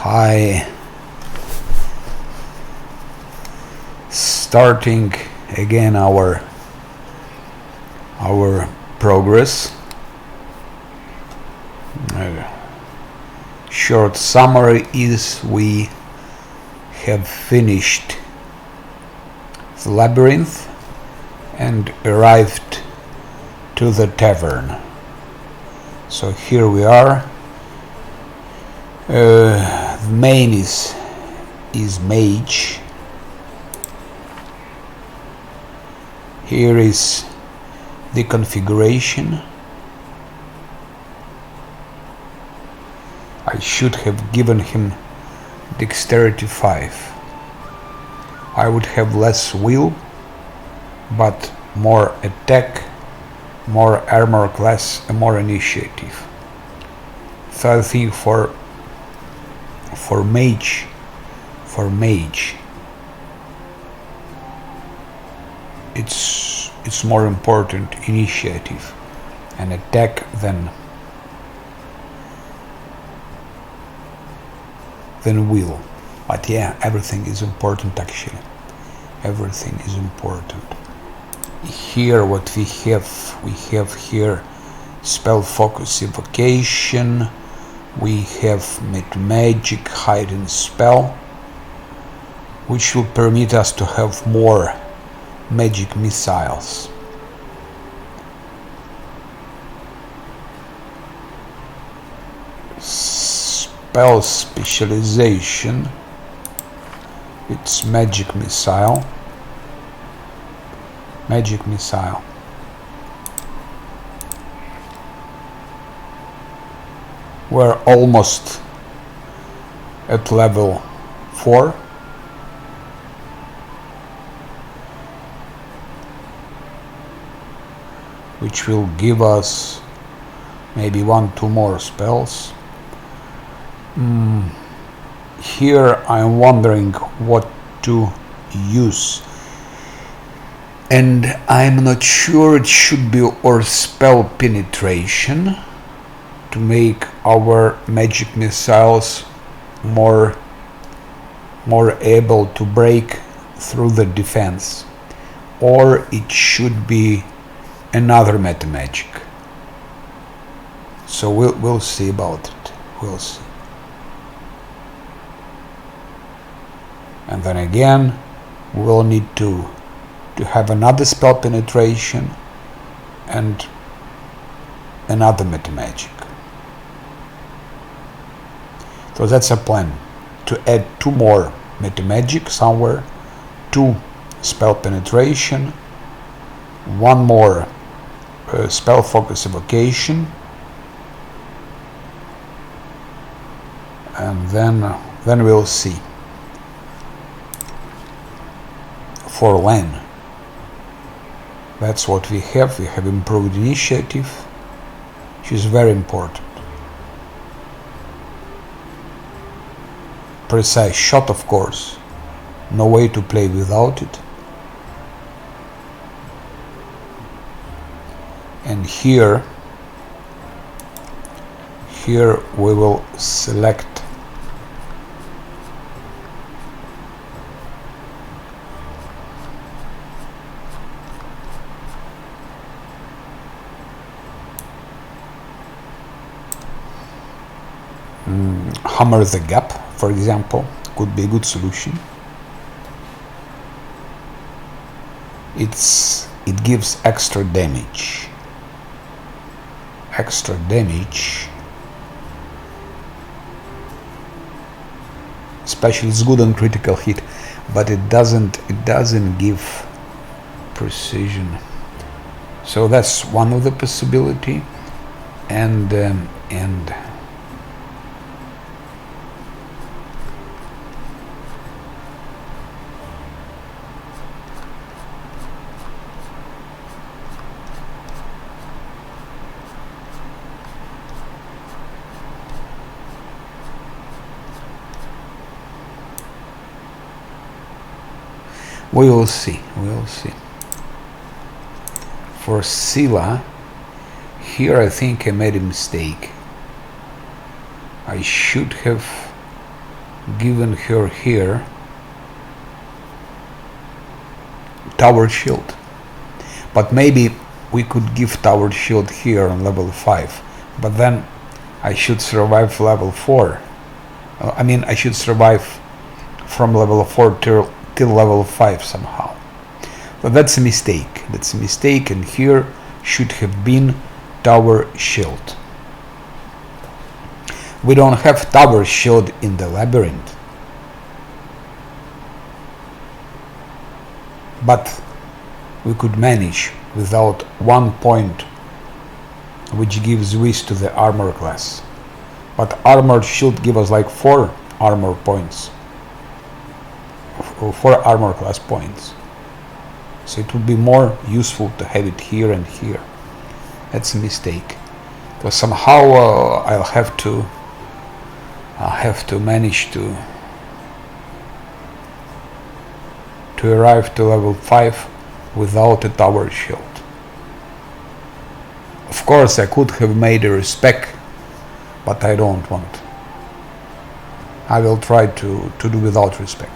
Hi. Starting again our progress. Short summary is we have finished the labyrinth and arrived to the tavern. So here we are. The main is Mage. Here is the configuration. I should have given him dexterity 5. I would have less will, but more attack, more armor class, and more initiative. So I think for mage, it's more important initiative and attack than will. But yeah, everything is important actually. Everything is important. Here what we have here spell focus evocation. We have magic hiding spell, which will permit us to have more magic missiles. Spell specialization, it's magic missile. We're almost at level 4. Which will give us maybe 1-2 more spells. Here I'm wondering what to use, and I'm not sure. It should be or spell penetration to make our magic missiles more able to break through the defense, or it should be another meta magic. So we'll see about it. We'll see. And then again, we'll need to have another spell penetration and another meta magic. So that's a plan, to add 2 more meta magic somewhere, 2 spell penetration, 1 more spell focus evocation, and then we'll see. For Len, that's what we have. We have improved initiative, which is very important. Precise shot, of course, no way to play without it. And here we will select hammer the gap, for example, could be a good solution. It gives extra damage. Especially it's good on critical hit, but it doesn't give precision. So that's one of the possibility, and we will see. For Scylla, here I think I made a mistake. I should have given her here tower shield. But maybe we could give tower shield here on level 5, but then I should survive level 4. I mean, I should survive from level 4 till level 5 somehow. But that's a mistake. That's a mistake, and here should have been tower shield. We don't have tower shield in the labyrinth. But we could manage without 1 point, which gives whiz to the armor class. But armor shield give us like 4 armor points, 4 armor class points. So it would be more useful to have it here and here. That's a mistake. Because somehow I'll have to manage to arrive to level 5 without a tower shield. Of course, I could have made a respec, but I don't want. I will try to do without respec.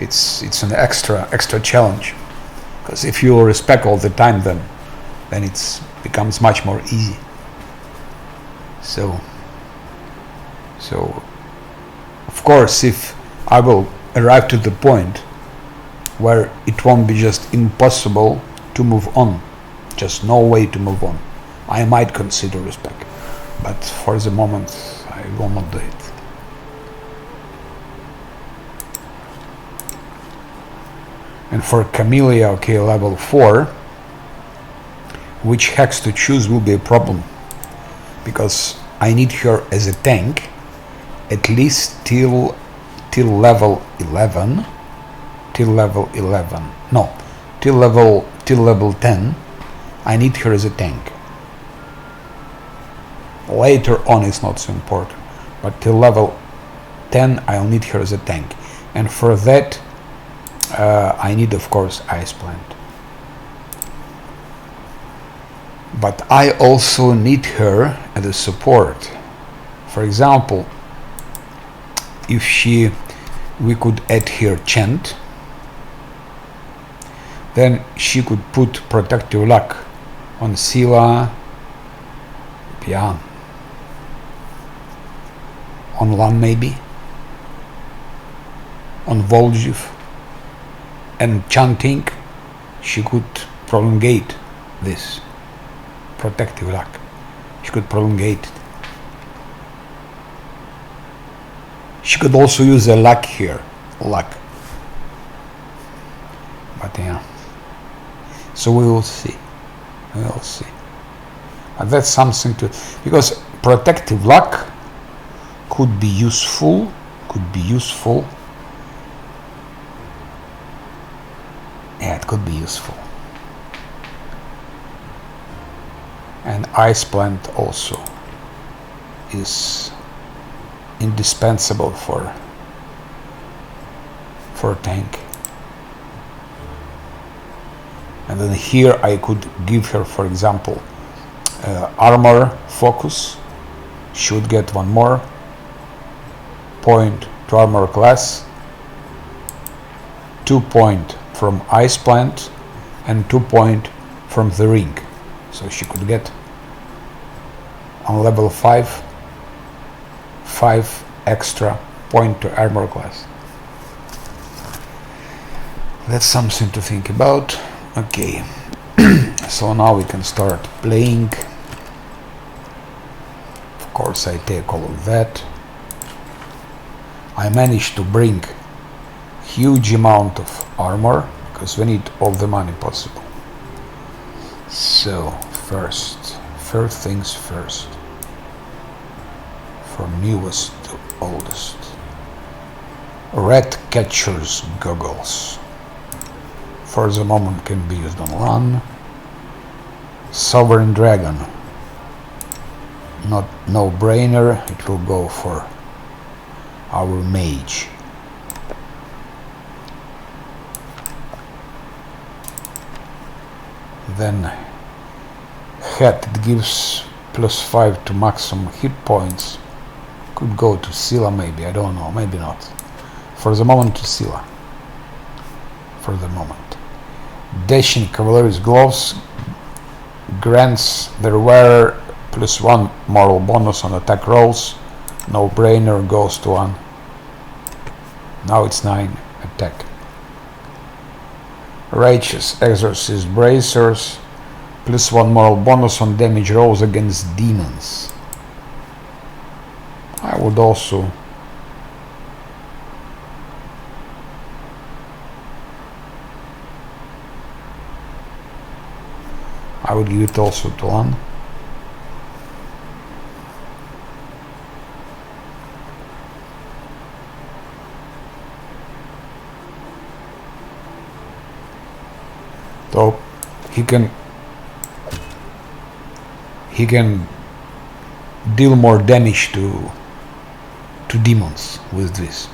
It's an extra challenge, because if you respec all the time, then it becomes much more easy. So of course, if I will arrive to the point where it won't be just impossible to move on, just no way to move on, I might consider respec, but for the moment I will not do it. And for Camellia, okay, level 4, which hex to choose will be a problem, because I need her as a tank at least till level 11, till level 10. I need her as a tank. Later on it's not so important, but till level 10 I'll need her as a tank, and for that I need, of course, Ice Plant. But I also need her as a support. For example, if we could add here Chant, then she could put Protective Luck on Scylla, yeah, on Lan maybe, on Volgiv, and chanting, she could prolongate this Protective Luck. She could prolongate it. She could also use a luck here, luck. But yeah, so we will see. We will see. But that's something to, because Protective Luck could be useful. Yeah, it could be useful. And Ice Plant also is indispensable for tank. And then here I could give her, for example, armor focus. She would get 1 more point to armor class, 2 point from Ice Plant, and 2 point from the ring. So she could get on level 5 extra point to armor class. That's something to think about. Okay, so now we can start playing. Of course, I take all of that. I managed to bring huge amount of armor because we need all the money possible. So first things first, from newest to oldest. Red Catcher's goggles, for the moment can be used on Lan. Sovereign Dragon, not no-brainer, it will go for our Mage. Then Hat, it gives +5 to maximum hit points, Could go to Scylla maybe, I don't know, maybe not. For the moment to Scylla. For the moment. Dashing Cavalry's Gloves grants their wearer +1 moral bonus on attack rolls. No brainer, goes to 1. Now it's 9 attack. Righteous Exorcist Bracers +1 moral bonus on damage rolls against demons. I would also give it also to 1. So he can deal more damage to demons with this.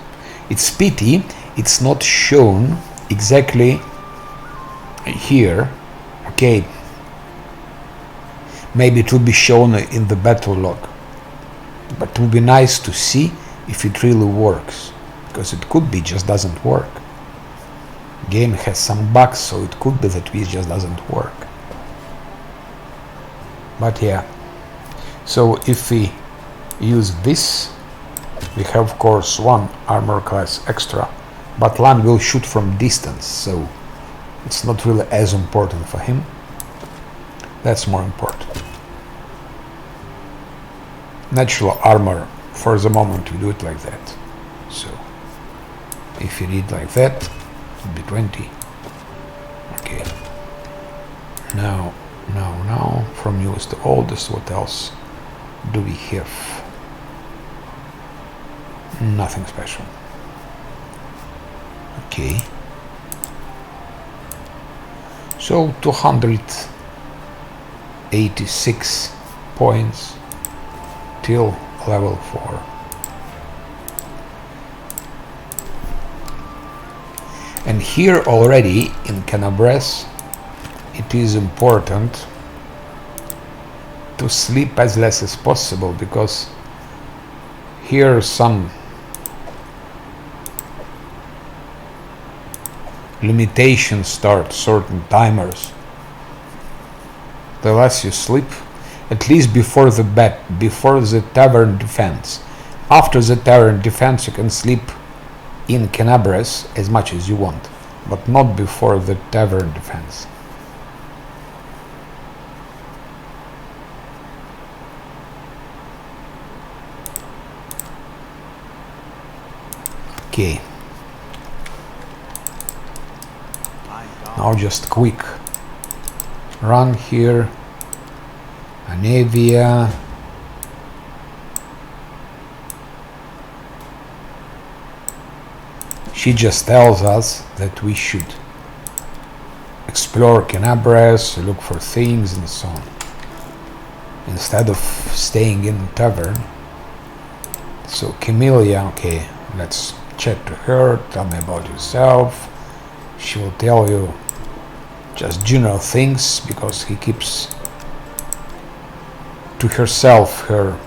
It's pity it's not shown exactly here. Okay, maybe it will be shown in the battle log, but it would be nice to see if it really works, because it could be just doesn't work. Game has some bugs, so it could be that it just doesn't work. But yeah, so if we use this, we have of course 1 armor class extra, but Lan will shoot from distance, so it's not really as important for him. That's more important. Natural armor, for the moment we do it like that. So if you did like that, it would be 20. Okay. Now, from newest to oldest, what else do we have? Nothing special. Okay. So 286 points till level 4. And here already in Canabres it is important to sleep as less as possible, because here some limitations start, certain timers. The less you sleep, at least before the tavern defense. After the tavern defense you can sleep in Canabres as much as you want, but not before the tavern defense. Okay. Now just quick run here. Anevia. She just tells us that we should explore Canabres, look for things and so on, instead of staying in the tavern. So Camellia, okay, let's chat to her, tell me about yourself. She will tell you just general things, because he keeps to herself her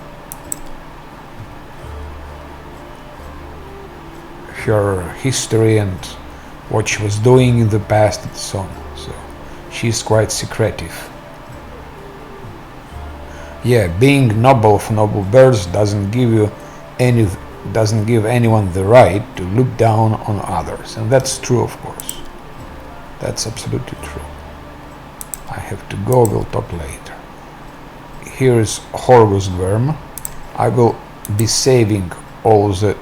history and what she was doing in the past and so on. So she's quite secretive. Yeah, being noble of noble birth doesn't give anyone the right to look down on others, and that's true, of course. That's absolutely true. I have to go, we'll talk later. Here is Horgus Worm. I will be saving all the...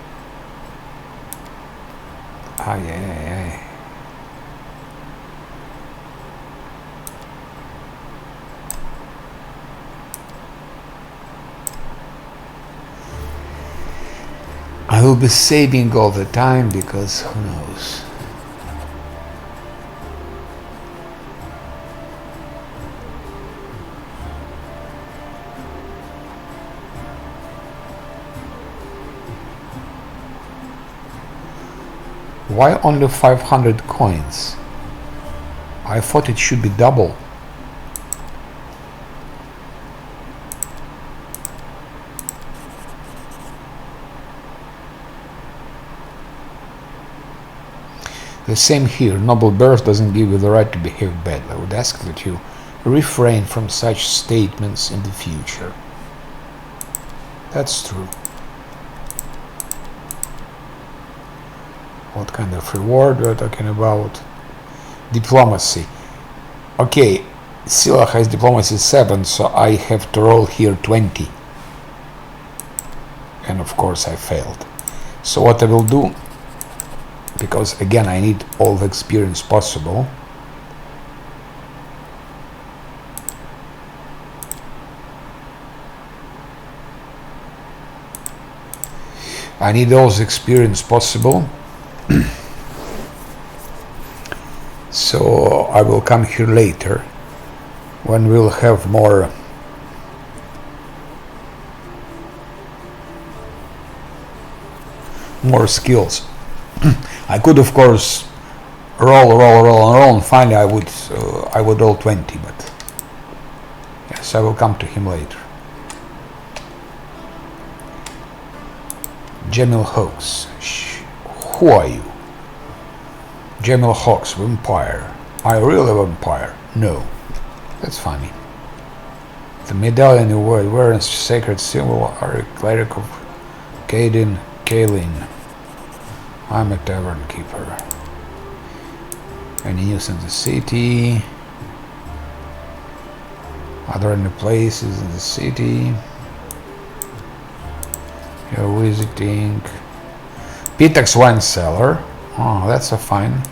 I will be saving all the time, because who knows. Why only 500 coins? I thought it should be double. The same here. Noble birth doesn't give you the right to behave badly. I would ask that you refrain from such statements in the future. That's true. What kind of reward we're talking about? Diplomacy. Okay, Scylla has diplomacy 7, so I have to roll here 20. And of course I failed. So what I will do, because again I need all the experience possible, I need all the experience possible. So I will come here later when we'll have more skills. I could of course roll and finally I would roll 20, but yes, I will come to him later. Jamil Hawks. Who are you? Jamil Hawks, vampire. Are you really a vampire? No. That's funny. The medallion you wear and sacred symbol are a cleric of Kalin. I'm a tavern keeper. Any news in the city? Are there any places in the city you're visiting? Pitax wine cellar. Oh, that's a fine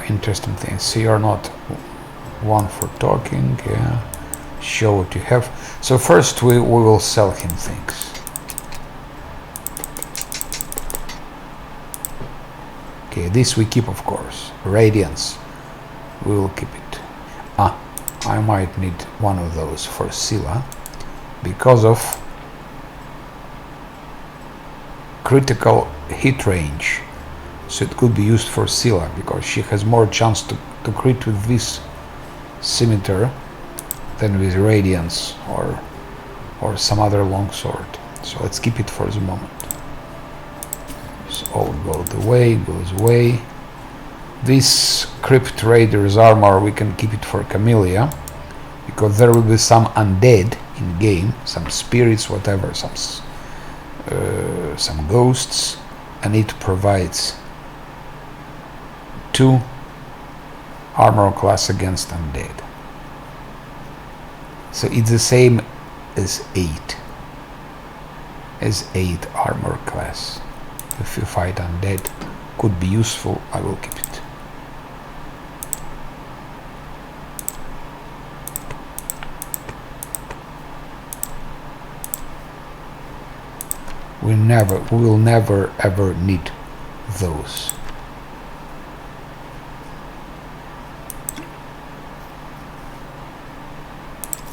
interesting thing. So you're not one for talking. Yeah, show what you have. So first we will sell him things. Okay, this we keep, of course. Radiance, we will keep it. I might need one of those for Scylla because of critical hit range. So it could be used for Scylla because she has more chance to crit with this scimitar than with Radiance or some other longsword. So let's keep it for the moment. So all goes away. This Crypt Raider's armor, we can keep it for Camellia because there will be some undead in game, some spirits, whatever, some ghosts, and it provides 2 armor class against undead. So it's the same as 8 armor class. If you fight undead, could be useful. I will keep it. We will never ever need those.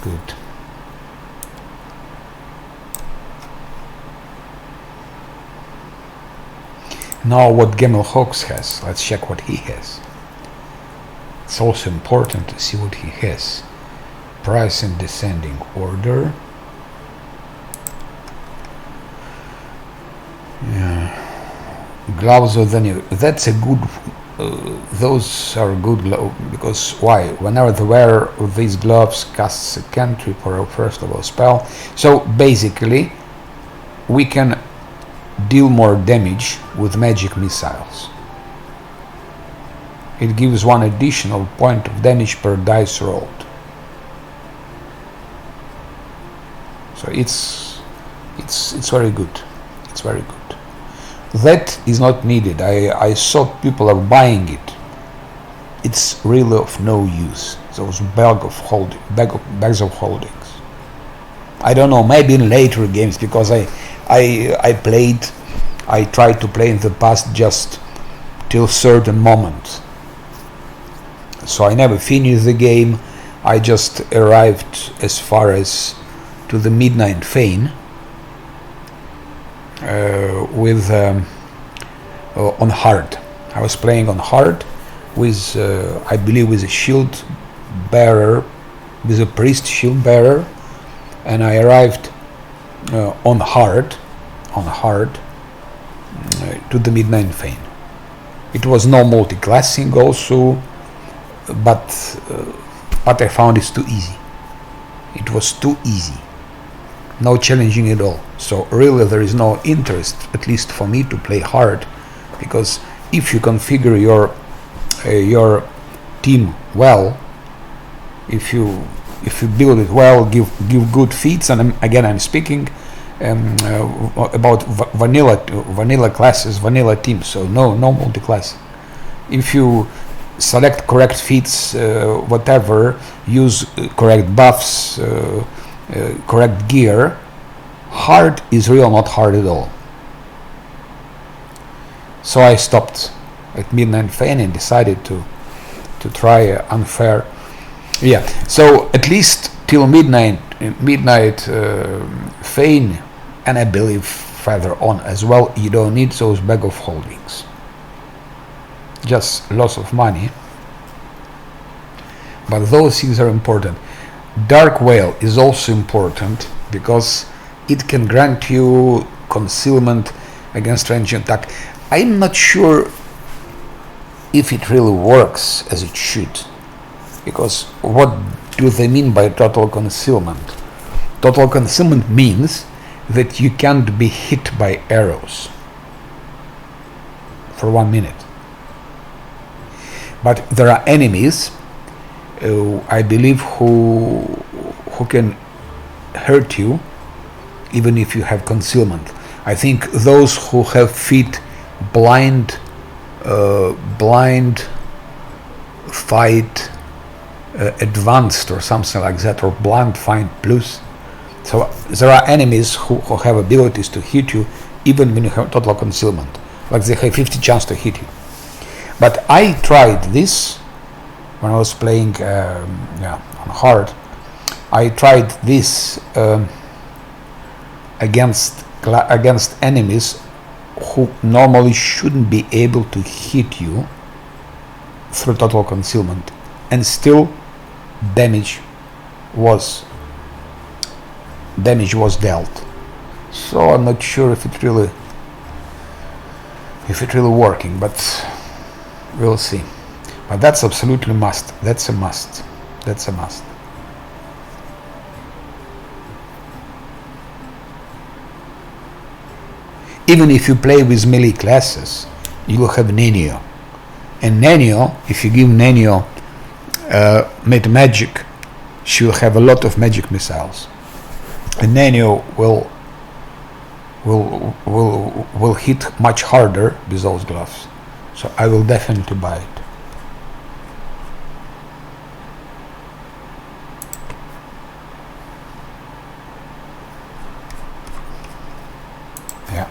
Good. Now what Gamel Hawks has, let's check what he has. It's also important to see what he has. Price in descending order. Yeah. Gloves of the new. That's a good. Those are good because why? Whenever the wearer of these gloves casts a cantrip or a first level spell, so basically we can deal more damage with magic missiles. It gives 1 additional point of damage per dice rolled. So it's very good. It's very good. That is not needed. I saw people are buying it. It's really of no use. Those bags of holdings. I don't know. Maybe in later games because I tried to play in the past just till certain moment. So I never finished the game. I just arrived as far as to the Midnight Fane with on hard. I was playing on hard with I believe with a shield bearer, with a priest shield bearer, and I arrived on hard to the Midnight Fane. It was no multiclassing also, but I found it's too easy. It was too easy. No challenging at all. So really there is no interest, at least for me, to play hard, because if you configure your team well, if you build it well, give good feats, and again I'm speaking about vanilla classes, vanilla teams, so no multi-class. If you select correct feats, whatever, use correct buffs, correct gear, hard is real not hard at all. So I stopped at Midnight Fane and decided to try unfair. Yeah, so at least till midnight Fane, and I believe further on as well, you don't need those bag of holdings. Just loss of money. But those things are important. Dark Veil is also important because it can grant you concealment against ranged attack. I'm not sure if it really works as it should, because what do they mean by total concealment? Total concealment means that you can't be hit by arrows for 1 minute. But there are enemies, I believe, who can hurt you even if you have concealment. I think those who have feat blind fight advanced or something like that, or blind fight plus. So there are enemies who have abilities to hit you even when you have total concealment, like they have 50 chance to hit you. But I tried this when I was playing on hard. I tried this against enemies who normally shouldn't be able to hit you through total concealment, and still damage was dealt. So I'm not sure if it really working, but we'll see. But that's absolutely must. That's a must. Even if you play with melee classes, you will have Nenio. And Nenio, if you give Nenio magic, she will have a lot of magic missiles. And Nenio will hit much harder with those gloves. So I will definitely buy it. Yeah.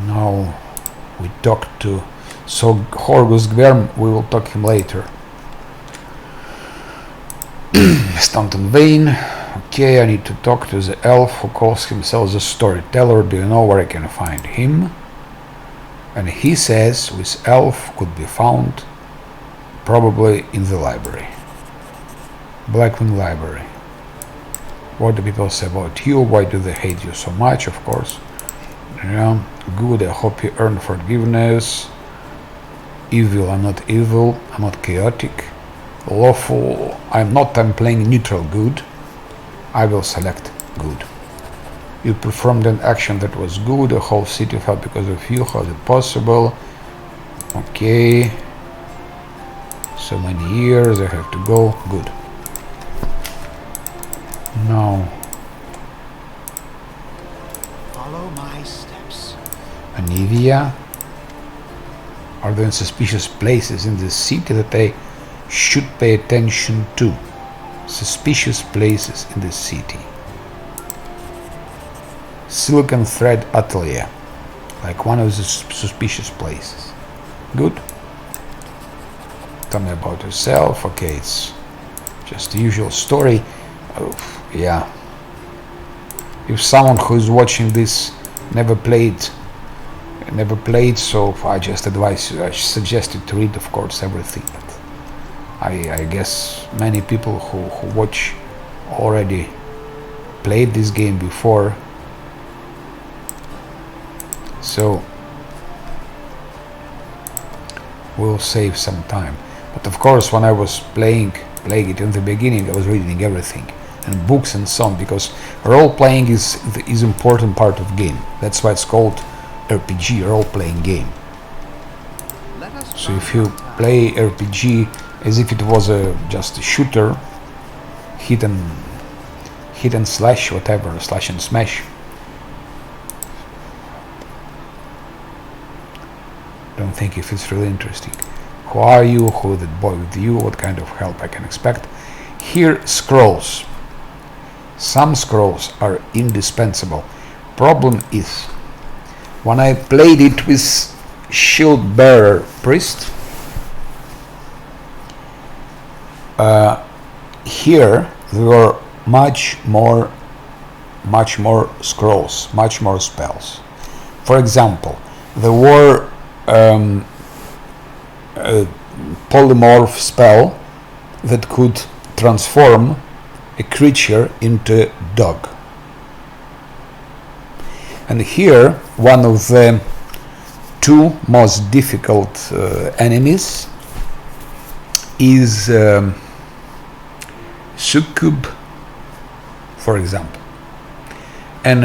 Now we talk to Horgus Gverm, we will talk him later. Stanton Vane. Okay, I need to talk to the elf who calls himself the storyteller. Do you know where I can find him? And he says this elf could be found probably in the library. Blackwing Library. What do people say about you? Why do they hate you so much? Of course. Yeah, good. I hope you earn forgiveness. Evil. I'm not evil. I'm not chaotic. Lawful. I'm playing neutral good. I will select good. You performed an action that was good. The whole city fell because of you. How is it possible? Okay. So many years I have to go. Good. Now. Follow my steps. Anivia. Are there suspicious places in the city that I should pay attention to? Suspicious places in the city. Silicon Thread Atelier, like one of the suspicious places. Good. Tell me about yourself. Okay, it's just the usual story. Yeah. If someone who is watching this never played, so I just suggested to read, of course, everything. But I guess many people who watch already played this game before. So we'll save some time. But of course, when I was playing it in the beginning, I was reading everything and books and so on, because role playing is important part of game. That's why it's called RPG, role playing game. So if you play RPG as if it was just a shooter, hit and slash, whatever, slash and smash, don't think if it's really interesting. Who are you? Who is that boy with you? What kind of help I can expect? Here, scrolls. Some scrolls are indispensable. Problem is, when I played it with shield bearer priest, here there were much more scrolls, much more spells. For example, there were a polymorph spell that could transform a creature into dog. And here, one of the two most difficult enemies is succub, for example. And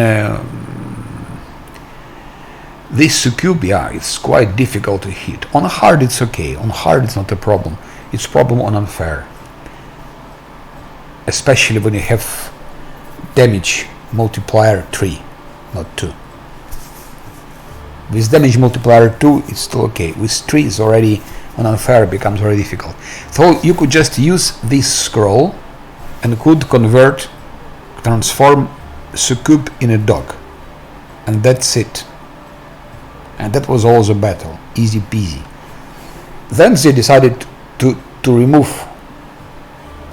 this succub, yeah, it's quite difficult to hit. On hard it's okay, on hard it's not a problem. It's problem on unfair. Especially when you have damage multiplier 3, not 2. With damage multiplier 2 it's still okay. With 3 it's already on unfair, becomes very difficult. So you could just use this scroll and could transform succub in a dog. And that's it. And that was all the battle, easy peasy. Then they decided to remove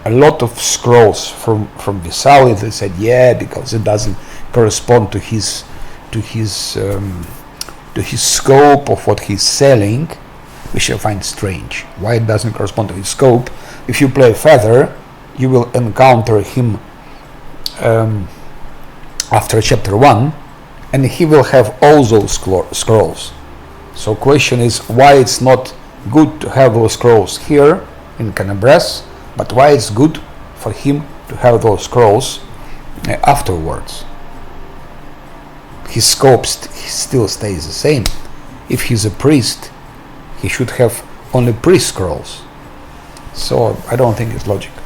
a lot of scrolls from Visali. They said, yeah, because it doesn't correspond to his scope of what he's selling, which I find strange. Why it doesn't correspond to his scope? If you play Feather, you will encounter him after chapter 1, and he will have all those scrolls. So question is, why it's not good to have those scrolls here in Canabras, but why it's good for him to have those scrolls afterwards? His scope still stays the same. If he's a priest, he should have only priest scrolls. So I don't think it's logical.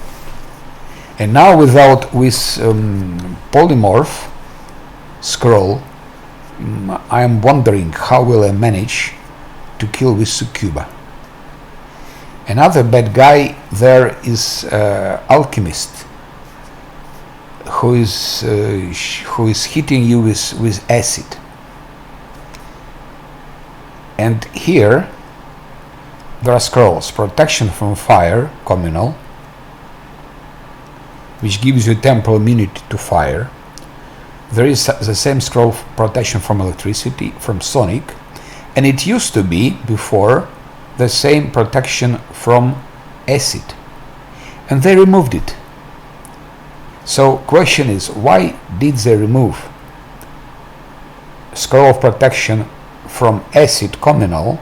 And now with polymorph scroll, I am wondering how will I manage to kill with succuba. Another bad guy there is alchemist, who is hitting you with acid. And here there are scrolls: protection from fire, communal, which gives you temporal immunity to fire. There is the same scroll of protection from electricity, from sonic, and it used to be before the same protection from acid, and they removed it. So question is, why did they remove scroll of protection from acid communal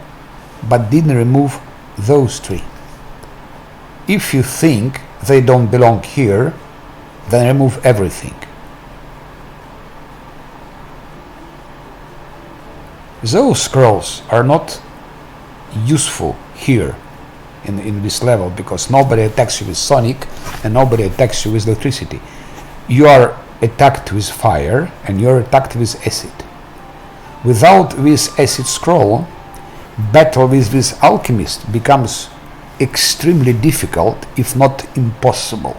but didn't remove those three? If you think they don't belong here, then remove everything. Those scrolls are not useful here in this level, because nobody attacks you with sonic and nobody attacks you with electricity. You are attacked with fire and you are attacked with acid. Without this acid scroll, battle with this alchemist becomes extremely difficult, if not impossible.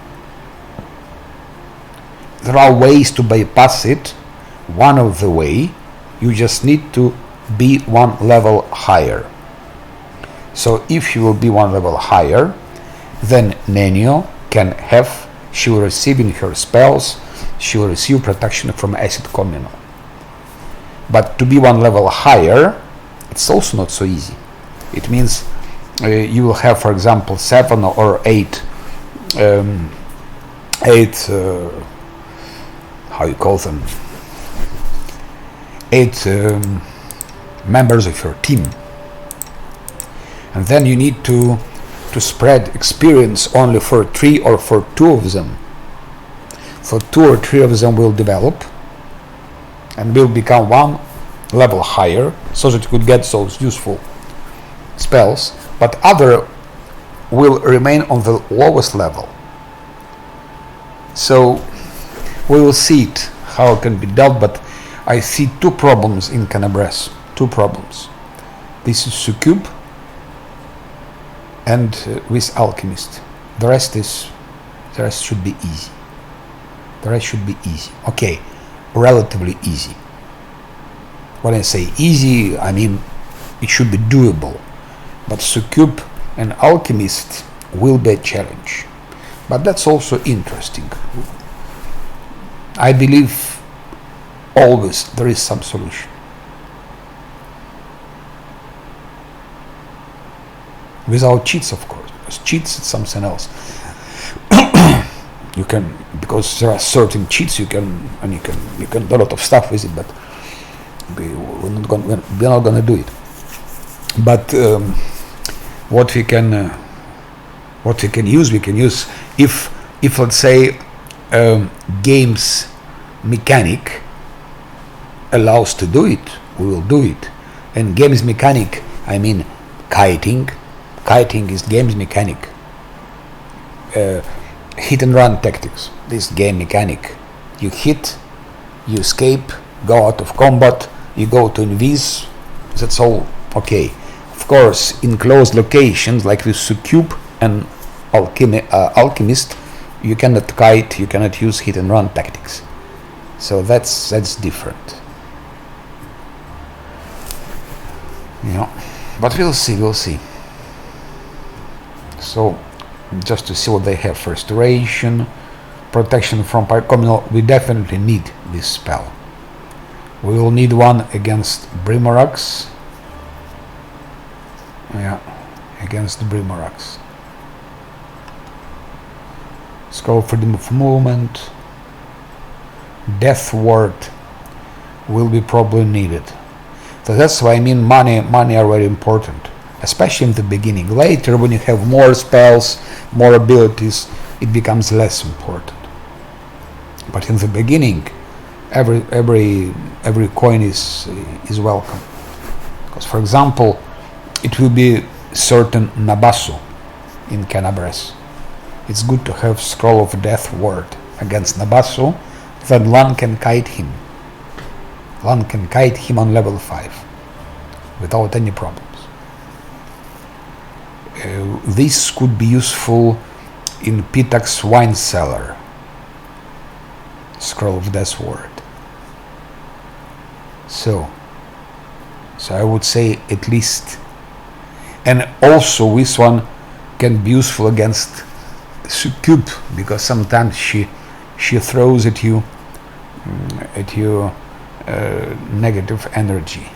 There are ways to bypass it. One of the way, you just need to be one level higher. So if you will be one level higher, then Nenio can have, she will receive in her spells, she will receive protection from acid communal. But to be one level higher, it's also not so easy. It means you will have, for example, 7 or 8 how you call them, 8 members of your team. And then you need to spread experience only for 3 or for 2 of them. For 2 or 3 of them will develop and will become 1 level higher, so that you could get those useful spells, but other will remain on the lowest level. So we will see it, how it can be dealt, but I see 2 problems in Canabres. 2 problems. This is Succube and with Alchemist. The rest should be easy. The rest should be easy. Okay, relatively easy. When I say easy, I mean it should be doable. But Succube and Alchemist will be a challenge. But that's also interesting. I believe always there is some solution. Without cheats, of course, because cheats is something else. You can, because there are certain cheats you can do a lot of stuff with it, but we're not gonna do it. But what we can use if let's say game's mechanic allows to do it, we will do it. And game's mechanic, I mean kiting. Kiting is game's mechanic. Hit and run tactics. This game mechanic. You hit, you escape, go out of combat, you go to invis. That's all okay. Of course, in closed locations like with Succube and Alchemist, you cannot kite, you cannot use hit and run tactics. So that's different. Yeah, but we'll see. So, just to see what they have. Restoration, protection from communal. We definitely need this spell. We will need one against Brimorax. Yeah, against the Brimorax. Scroll freedom of movement. Death ward will be probably needed. So that's why I mean money are very important, especially in the beginning. Later, when you have more spells, more abilities, it becomes less important. But in the beginning, every coin is welcome. Because, for example, it will be certain Nabasu in Canabres. It's good to have Scroll of Death ward against Nabasu. Then Lan can kite him. Lan can kite him on level 5 without any problems. This could be useful in Pitax's wine cellar. Scroll of Death ward. So I would say at least. And also this one can be useful against Succube, because sometimes she throws at you negative energy.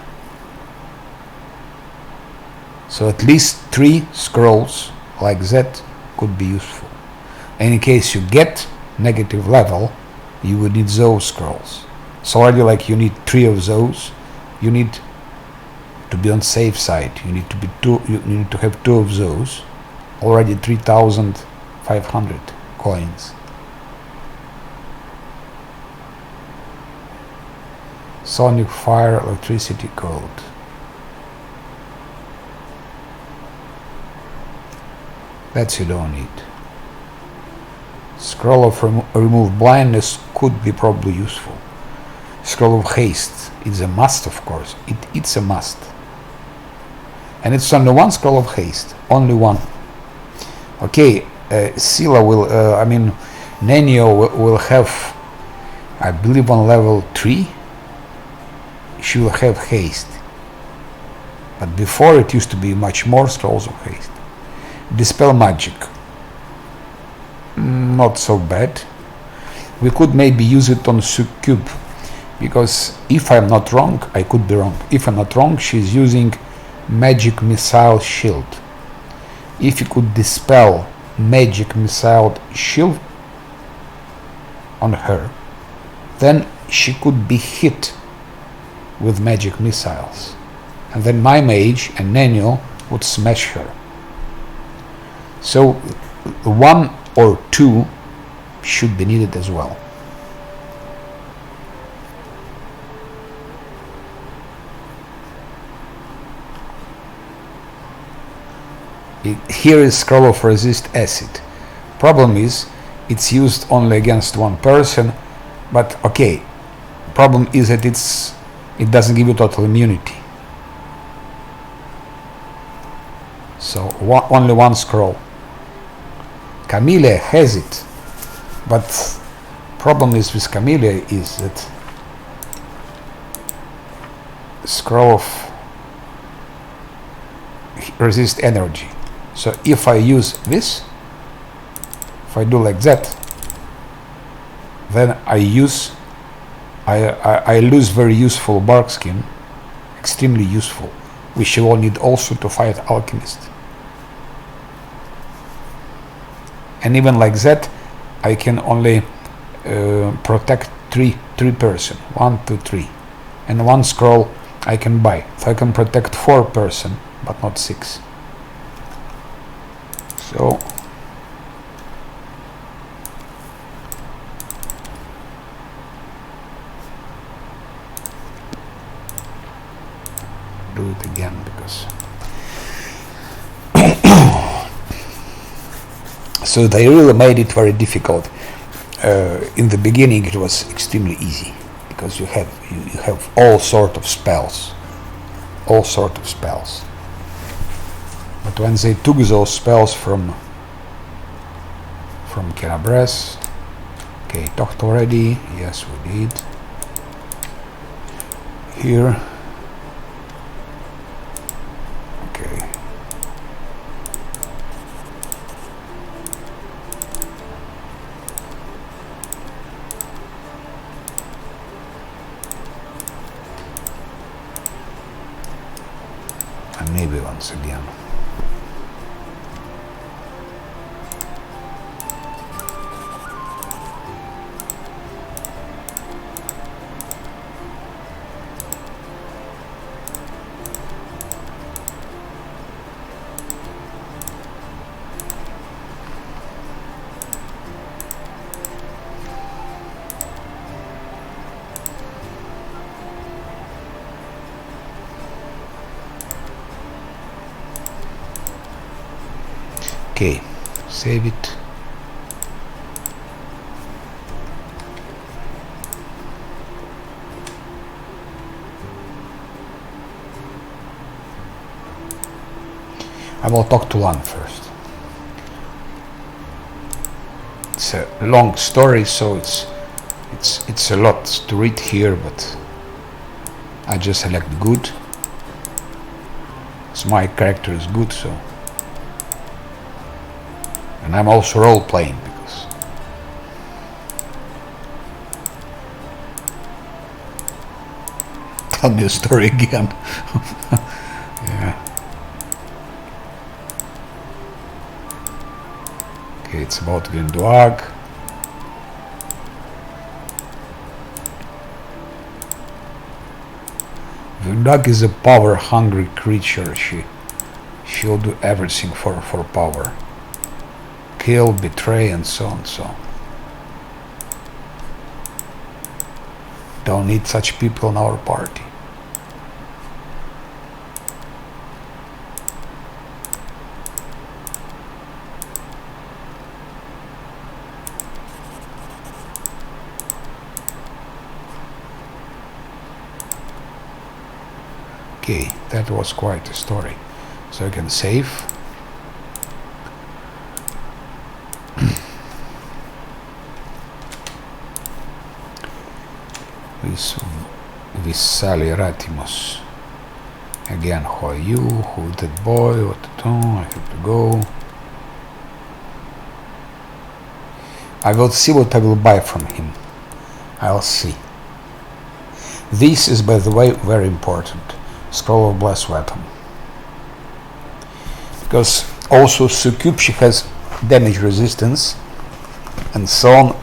So at least 3 scrolls like that could be useful. In case you get negative level, you would need those scrolls. So already like you need 3 of those. You need to be on safe side. You need to have 2 of those. Already 3,500 coins. Sonic fire, electricity code. That you don't need. Scroll of remove blindness could be probably useful. Scroll of haste. It's a must, of course. It's a must. And it's only 1 scroll of haste. Only 1. Okay, Scylla will, Nenio will have, I believe on level 3, she will have haste. But before it used to be much more scrolls of haste. Dispel magic. Not so bad. We could maybe use it on Succube, because if I'm not wrong, I could be wrong. If I'm not wrong, she's using magic missile shield. If you could dispel magic missile shield on her, then she could be hit with magic missiles. and then my mage and Nenio would smash her. So 1 or 2 should be needed as well. Here is Scroll of Resist Acid. Problem is, it's used only against one person, but okay. Problem is that it doesn't give you total immunity. So only one scroll. Camellia has it, but problem is with Camellia is that Scroll of Resist Energy. So if I use this, if I do like that, then I lose very useful bark skin, extremely useful, which you will need also to fight Alchemist. And even like that, I can only protect three person, 1, 2, 3, and one scroll I can buy, so I can protect 4 person, but not 6. So do it again because so they really made it very difficult. In the beginning it was extremely easy because you have all sort of spells, but when they took those spells from Kenabres, okay, talked already, yes we did. Here, okay, and maybe once again. Okay, save it. I will talk to Lan first. It's a long story, so it's a lot to read here, but I just select good. So my character is good, so. And I'm also role-playing because tell me a story again. Yeah. Okay, it's about Grinduag. Grinduag is a power-hungry creature. She'll do everything for power. Kill, betray, and so on. So don't need such people in our party. Okay, that was quite a story. So I can save. With Sally Ratimos. Again, who are you? Who's that boy? What to do? I have to go. I will see what I will buy from him. I'll see. This is, by the way, very important. Scroll of Blessed Weapon. Because also Succub, she has damage resistance and so on,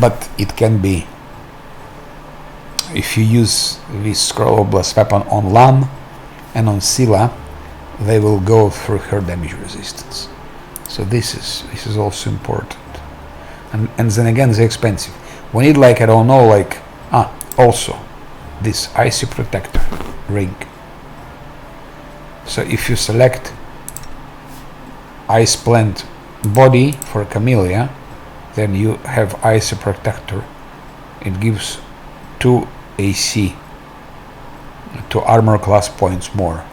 but it can be, if you use this Scroll of Blessed Weapon on Lam, and on Scylla they will go through her damage resistance. So this is also important. And then again, they're expensive. We need, like, I don't know, like, also this Icy Protector ring. So if you select Ice Plant body for Camellia, then you have Icy Protector. It gives 2 AC, 2 armor class points more.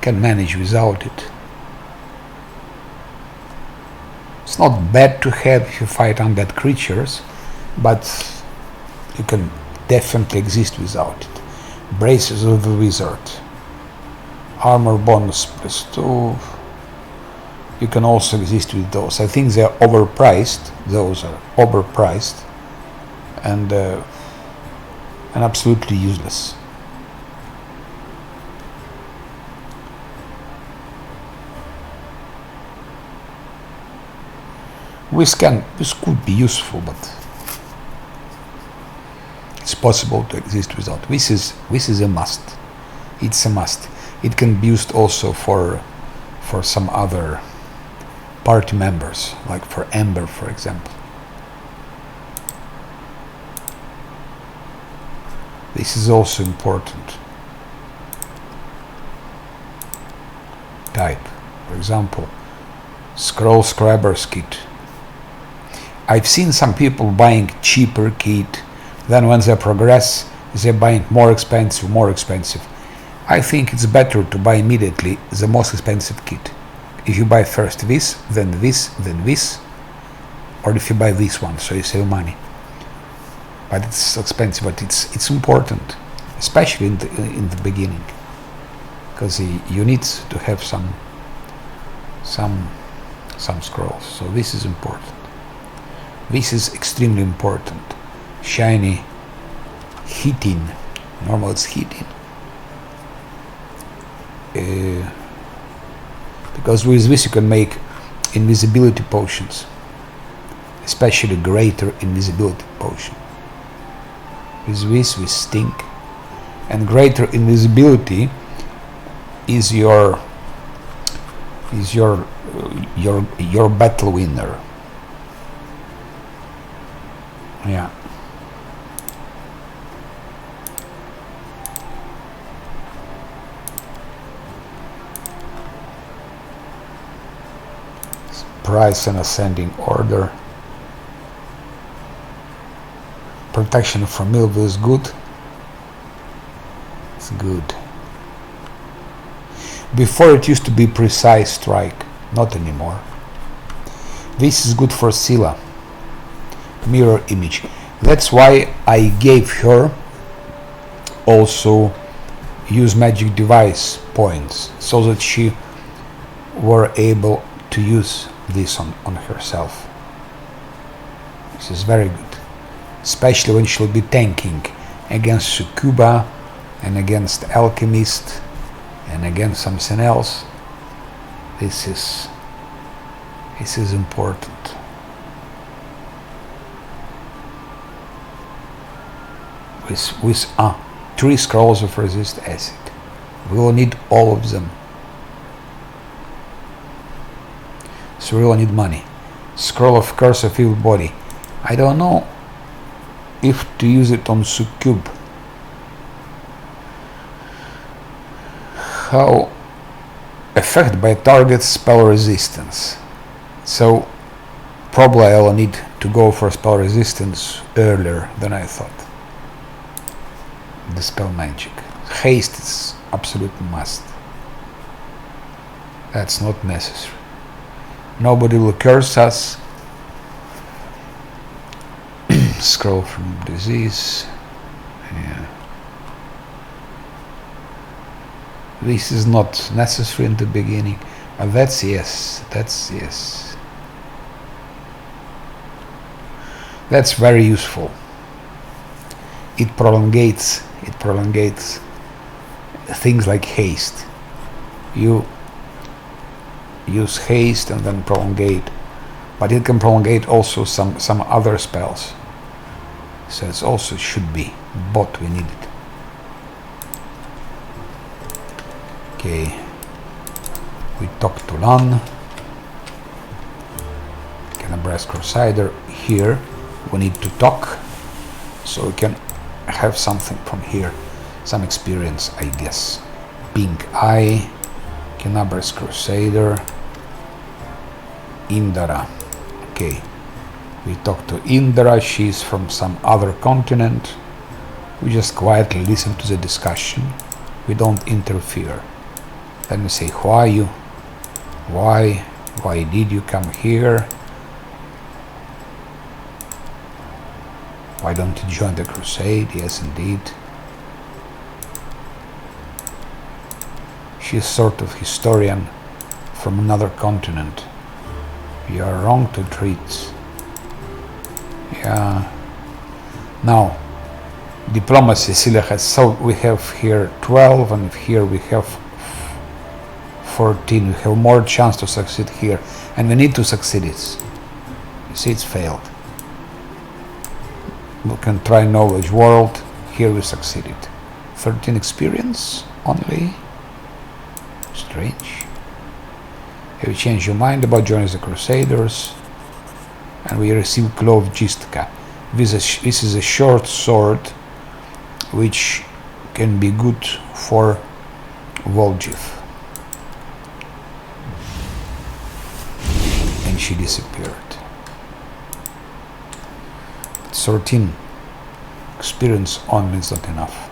Can manage without it. It's not bad to have if you fight undead creatures, but you can definitely exist without it. Braces of the Wizard. Armor bonus +2. You can also exist with those. I think they are overpriced. Those are overpriced and absolutely useless. This could be useful, but it's possible to exist without. This is a must. It's a must. It can be used also for some other party members, like for Ember, for example. This is also important. Type, for example, Scroll Scrabber's kit. I've seen some people buying cheaper kit, then when they progress, they're buying more expensive. I think it's better to buy immediately the most expensive kit. If you buy first this, then this, then this, or if you buy this one, so you save money. But it's expensive, but it's important, especially in the beginning, because you need to have some scrolls. So this is important. This is extremely important. Shiny, heating. Normal it's heating. Because with this you can make invisibility potions, especially greater invisibility potion. With this we stink, and greater invisibility is your battle winner. Yeah. Price and ascending order. Protection from mildew is good. It's good. Before it used to be precise strike, not anymore. This is good for Scylla. Mirror image. That's why I gave her also use magic device points, so that she were able to use this on herself. This is very good, especially when she'll be tanking against Succuba and against Alchemist and against something else. This is important. With 3 scrolls of resist acid. We will need all of them. So we will need money. Scroll of Curse of Evil Body. I don't know if to use it on Succub. How affected by target spell resistance. So probably I'll need to go for spell resistance earlier than I thought. The spell magic. Haste is absolute must. That's not necessary. Nobody will curse us. Scroll from disease. Yeah. This is not necessary in the beginning. That's yes. That's yes. That's very useful. It prolongates things like haste. You use haste and then prolongate, but it can prolongate also some other spells. So it also should be bot we need it. Okay, we talk to Lan. Brass Crusader. Here we need to talk, so we can have something from here, some experience, I guess. Pink Eye, Canabras Crusader, Indara. Okay, we talk to Indara. She's from some other continent. We just quietly listen to the discussion. We don't interfere. Then we say, who are you? Why did you come here? Why don't you join the crusade? Yes, indeed. She is sort of historian from another continent. You are wrong to treat. Yeah. Now, diplomacy, Celia has, so we have here 12 and here we have 14. We have more chance to succeed here, and we need to succeed it. You see, it's failed. We can try knowledge world. Here we succeeded. 13 experience only. Strange. Have you changed your mind about joining the Crusaders? And we receive Claw of Gistka. This is a short sword which can be good for Volgiv. And she disappeared. 13 experience only is not enough.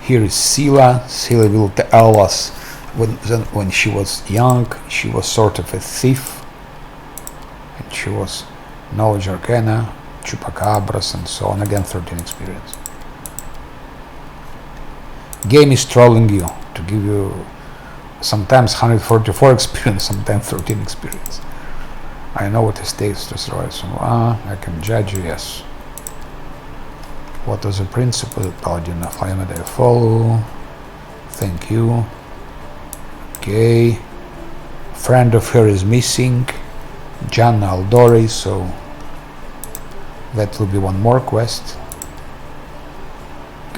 Here is Sila. Sila will tell us when she was young, she was sort of a thief, and she was knowledge arcana, chupacabras, and so on. Again, 13 experience. Game is trolling you to give you sometimes 144 experience, sometimes 13 experience. I know what it takes to destroy some. I can judge you, yes. What was the principle? Paladin of Flame that I follow. Thank you. Okay. Friend of her is missing. Janna Aldori, so that will be one more quest.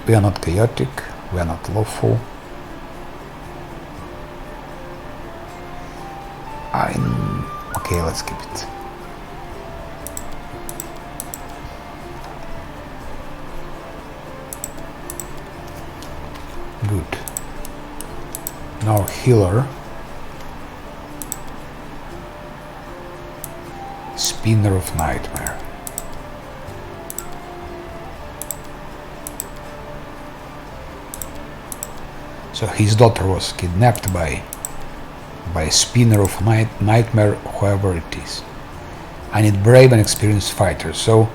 We are not chaotic, we are not lawful. Okay, let's keep it. Good. Now healer. Spinner of Nightmare. So his daughter was kidnapped by Spinner of Nightmare, whoever it is. I need brave and experienced fighters. So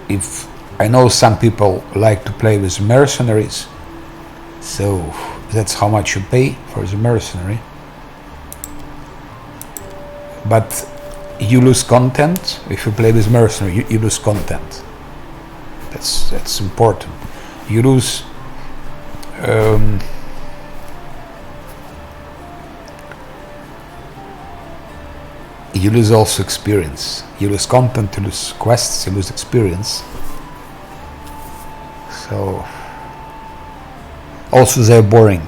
if I know some people like to play with mercenaries, so that's how much you pay for the mercenary. But you lose content if you play with mercenary. You lose content. That's important. You lose. You lose also experience. You lose content, you lose quests, you lose experience. So also they're boring.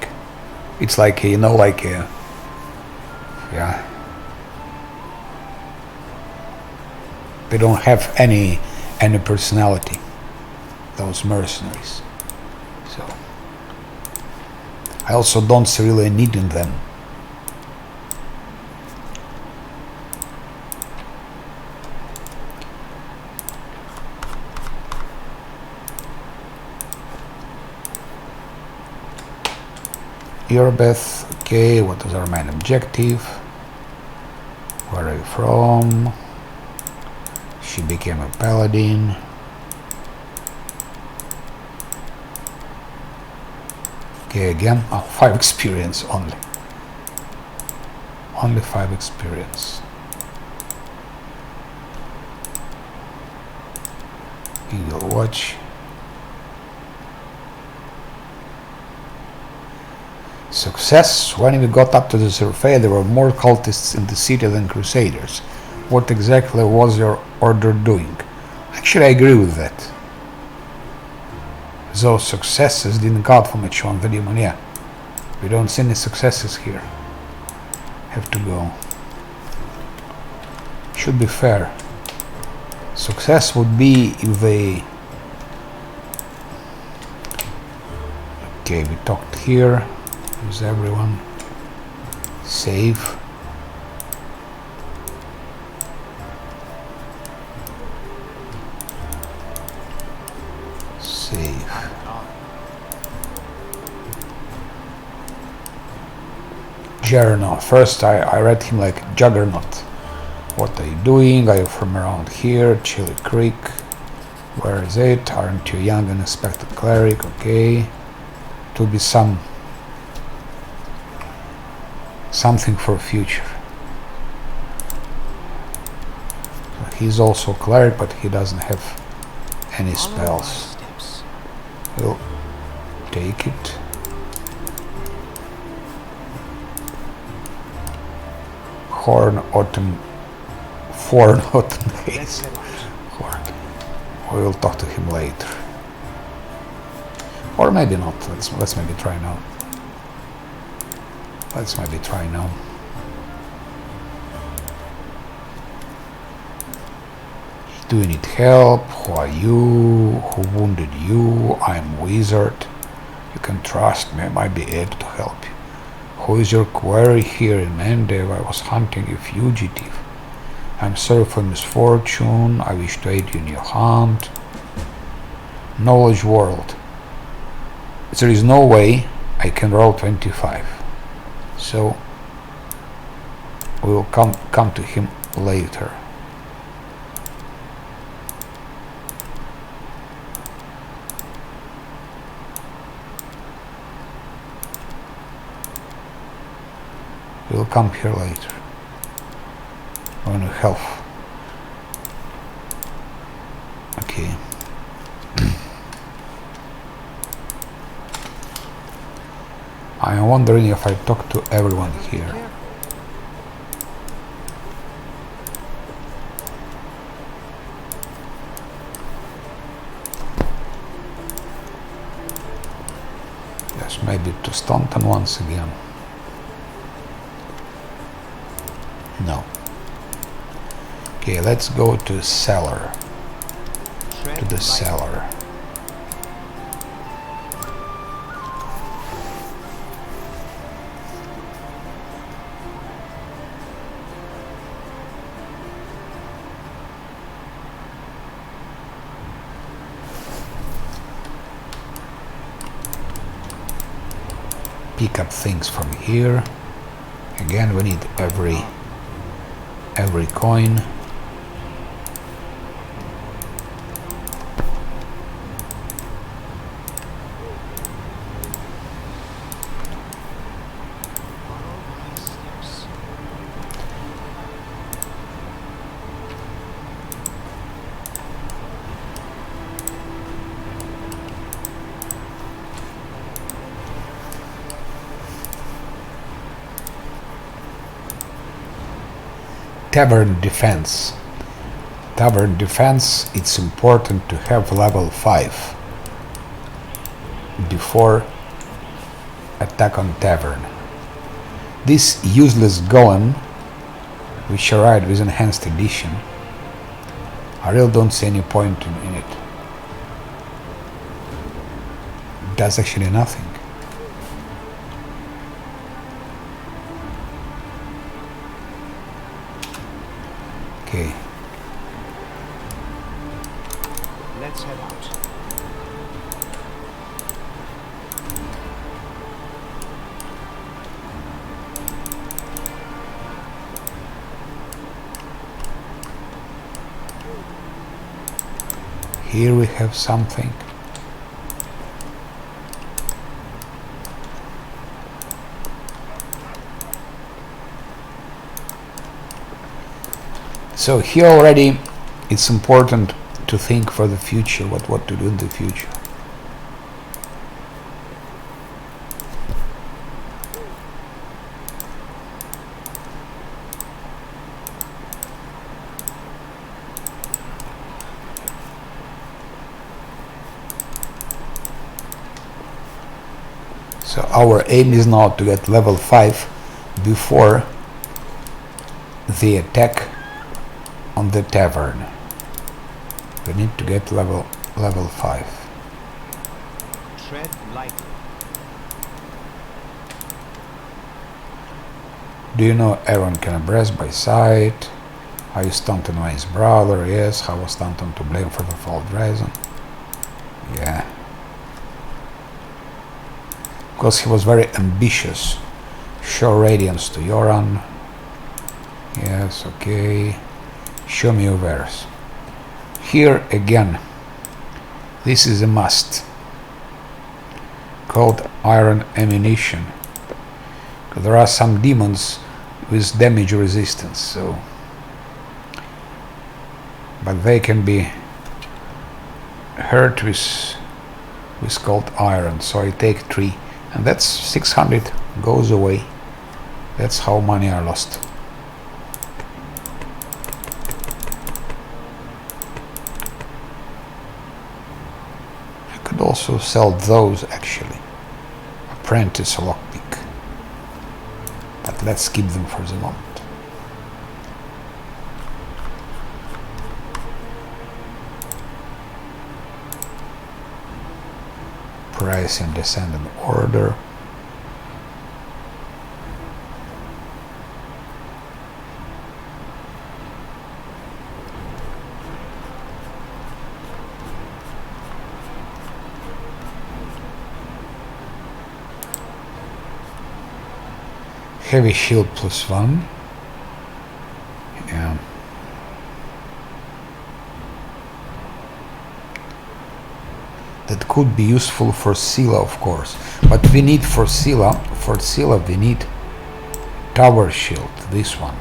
It's like yeah. They don't have any personality, those mercenaries. So I also don't see really a need in them. Earbeth, okay, what is our main objective? Where are you from? She became a paladin. Okay, again, 5 experience only. Only 5 experience. Eagle Watch. Success. When we got up to the survey, there were more cultists in the city than crusaders. What exactly was your order doing? Actually, I agree with that. Those successes didn't count for much on the demon. Yeah, we don't see any successes here. Have to go. Should be fair. Success would be if they... Okay, we talked here. Is everyone safe? Safe. Juggernaut. First I read him like Juggernaut. What are you doing? Are you from around here? Chili Creek. Where is it? Aren't you young and expect a cleric? Okay. It will be something for future. So he's also a cleric, but he doesn't have any spells. We'll take it. Foreign autumn haze. Horn. We will talk to him later. Or maybe not. Let's maybe try now. Do you need help? Who are you? Who wounded you? I'm wizard. You can trust me. I might be able to help you. Who is your quarry here in Mendev? I was hunting a fugitive. I'm sorry for misfortune. I wish to aid you in your hunt. Knowledge world. There is no way I can roll 25. So we will come to him later. We'll come here later. When we help. Okay. I'm wondering if I talk to everyone here. Yes, maybe to Staunton once again. No. Okay, let's go to cellar. To the cellar. Pick up things from here. Again, we need every coin. Tavern defense. Tavern defense, it's important to have level 5 before attack on tavern. This useless golem, which arrived with enhanced edition, I really don't see any point in it. It does actually nothing. Okay. Let's head out. Here we have something. So here already it's important to think for the future, what to do in the future. So our aim is now to get level 5 before the attack on the tavern. We need to get level 5. Tread lightly. Do you know Aaron can abreast by sight? Are you Stanton Wayne's brother? Yes. How was Stanton to blame for the fall of Drazen? Yeah. Because he was very ambitious. Show radiance to Yoran. Yes, okay. Show me your wares. Here again, this is a must. Called Iron Ammunition. There are some demons with damage resistance, so but they can be hurt with cold iron, so I take 3, and that's 600 goes away. That's how money are lost. I could also sell those actually. Apprentice lockpick. But let's skip them for the moment. Price in descending order. Heavy shield +1. Yeah. That could be useful for Scylla, of course. But we need for Scylla we need Tower Shield, this one.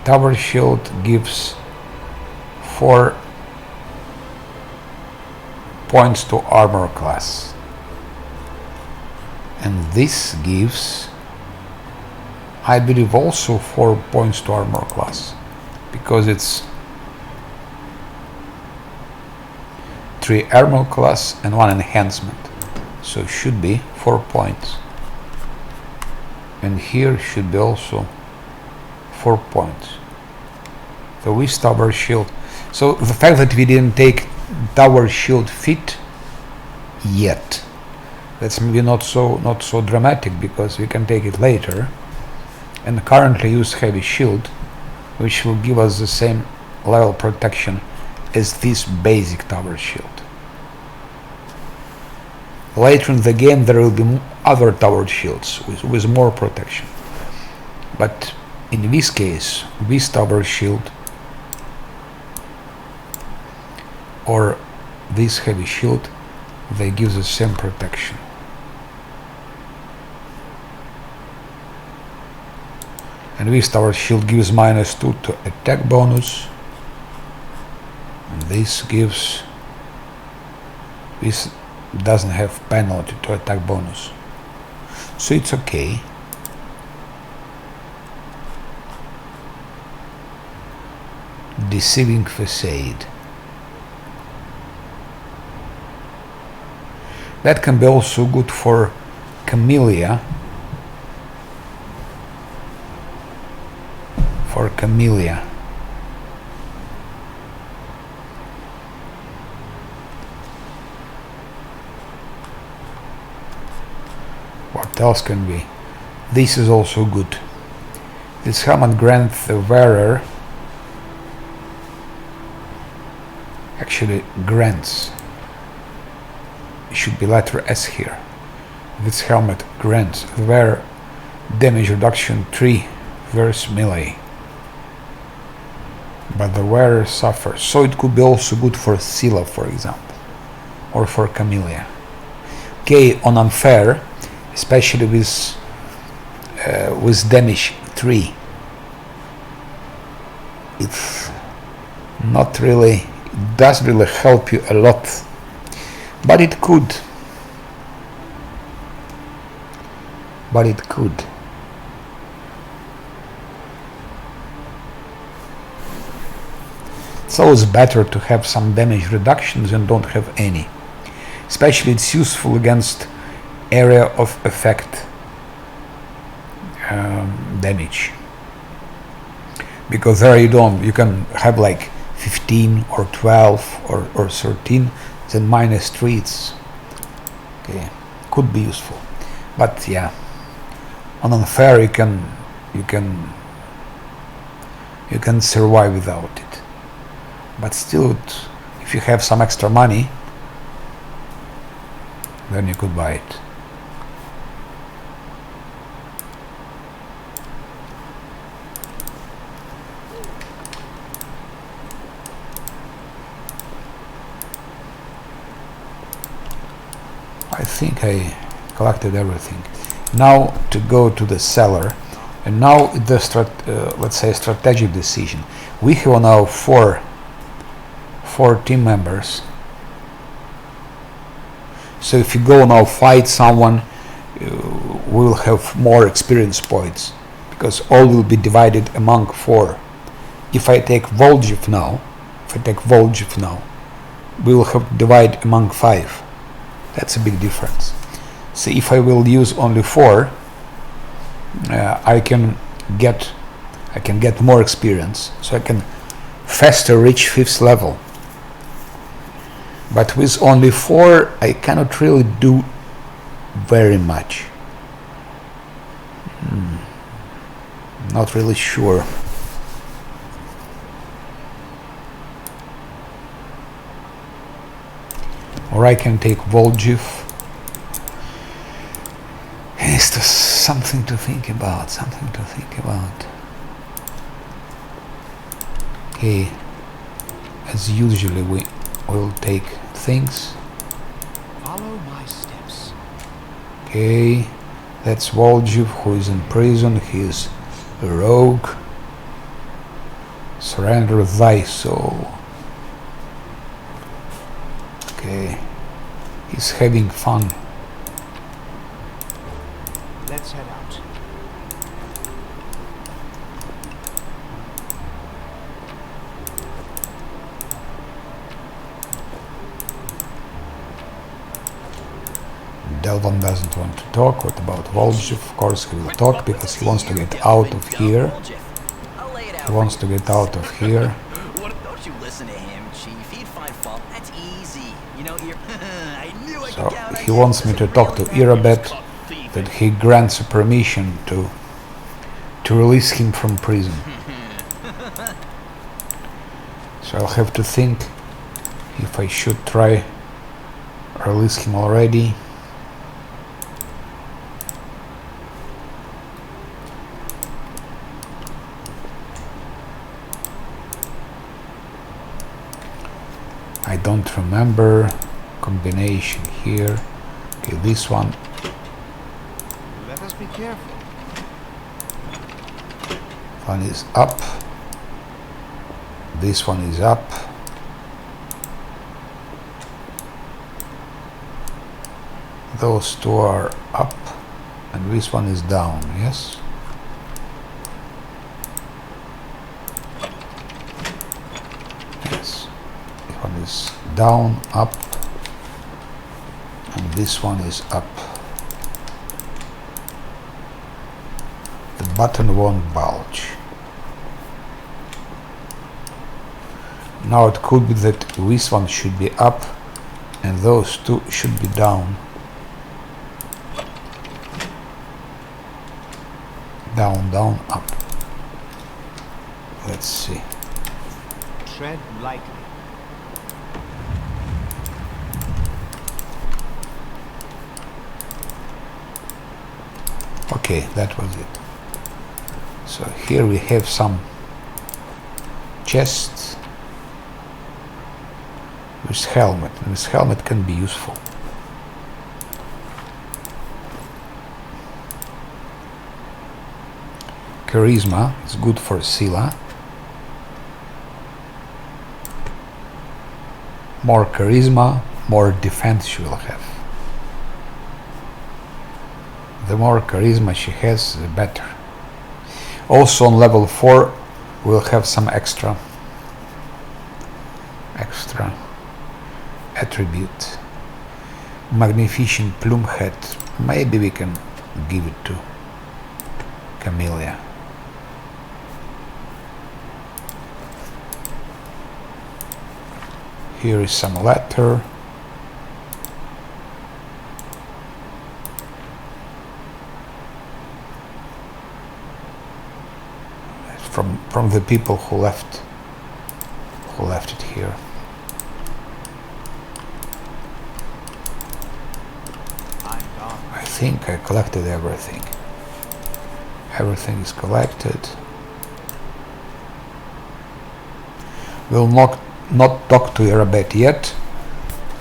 Tower Shield gives 4 points to armor class. And this gives, I believe, also 4 points to armor class, because it's 3 armor class and 1 enhancement, so it should be 4 points. And here should be also 4 points. So with Tower Shield, so the fact that we didn't take Tower Shield fit yet, that's maybe not so dramatic, because we can take it later. And currently use Heavy Shield, which will give us the same level protection as this basic Tower Shield. Later in the game there will be other Tower Shields with more protection. But in this case, this Tower Shield or this Heavy Shield, they give the same protection. And this Tower Shield gives -2 to attack bonus. And this doesn't have penalty to attack bonus. So it's okay. Deceiving Facade. That can be also good for Camellia. What else can be? This is also good. This helmet grants the wearer, actually grants, it should be letter S here. This helmet grants the wearer damage reduction 3 versus melee, but the wearer suffers. So it could be also good for Scylla, for example, or for Camellia. Okay, on unfair, especially with damage 3, it's not really, it does really help you a lot, but it could. It's always better to have some damage reductions than don't have any. Especially it's useful against area of effect damage, because there you can have like 15 or 12 or 13, then -3, it's okay, could be useful. But yeah, on unfair you can survive without it. But still, if you have some extra money, then you could buy it. I think I collected everything. Now to go to the cellar, and now the let's say strategic decision. We have now four team members. So if you go now fight someone, we will have more experience points, because all will be divided among 4. If I take Volgiv now, we will have to divide among 5. That's a big difference. So if I will use only 4, I can get more experience, so I can faster reach 5th level. But with only 4, I cannot really do very much. Not really sure. Or I can take Volgiv. It's just something to think about. Okay, as usually we will take things. Follow my steps. Okay, that's Volgiv, who is in prison. He is a rogue. Surrender thy soul. Okay, he's having fun. Let's head out. Delvan doesn't want to talk. What about Volgiv? Of course he will talk, because he wants to get out of here. He wants to get out of here. Don't you listen to him, Chief. He'd find fault. That's easy. You know, I knew I So could count on he you. wants me to talk to Irabet, that he grants a permission to release him from prison. So I'll have to think if I should try release him already. I don't remember combination here. Okay, this one. Let us be careful. One is up. This one is up. Those two are up, and this one is down. Yes. Yes. This one is down, up, and this one is up. The button won't bulge. Now it could be that this one should be up and those two should be down. Down, down, up. Let's see. Tread lightly. Okay, that was it. So here we have some chests with helmet, and this helmet can be useful. Charisma is good for Scylla. More charisma, more defense she will have. The more charisma she has, the better. Also on level 4 we'll have some extra attribute. Magnificent plume head. Maybe we can give it to Camellia. Here is some letter. From the people who left it here. I'm gone. I think I collected everything. Everything is collected. We'll not talk to Irabet yet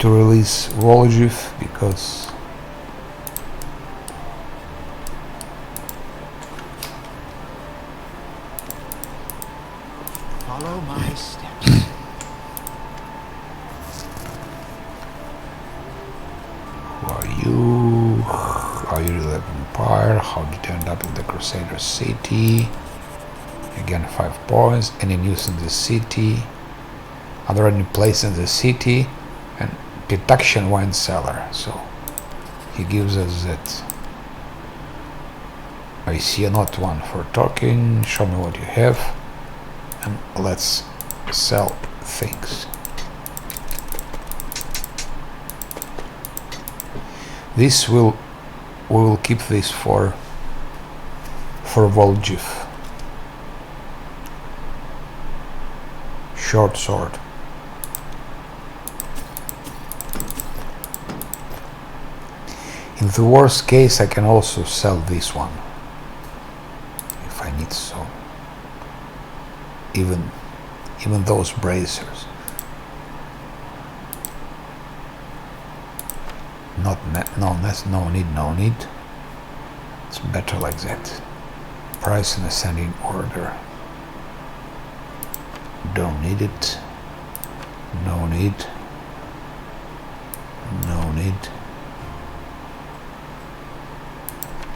to release Vologif, because Follow my steps. who are you? Are you the vampire? How did you end up in the Crusader city? Again, 5 points. Any news in the city? Are there any place in the city? And Pitaction wine cellar. So he gives us that. I see a not one for talking. Show me what you have, and let's sell things. This we will keep this for Vologif. Short sword. In the worst case, I can also sell this one if I need so. Even those bracers. No need. It's better like that. Price in ascending order. Don't need it. No need. No need.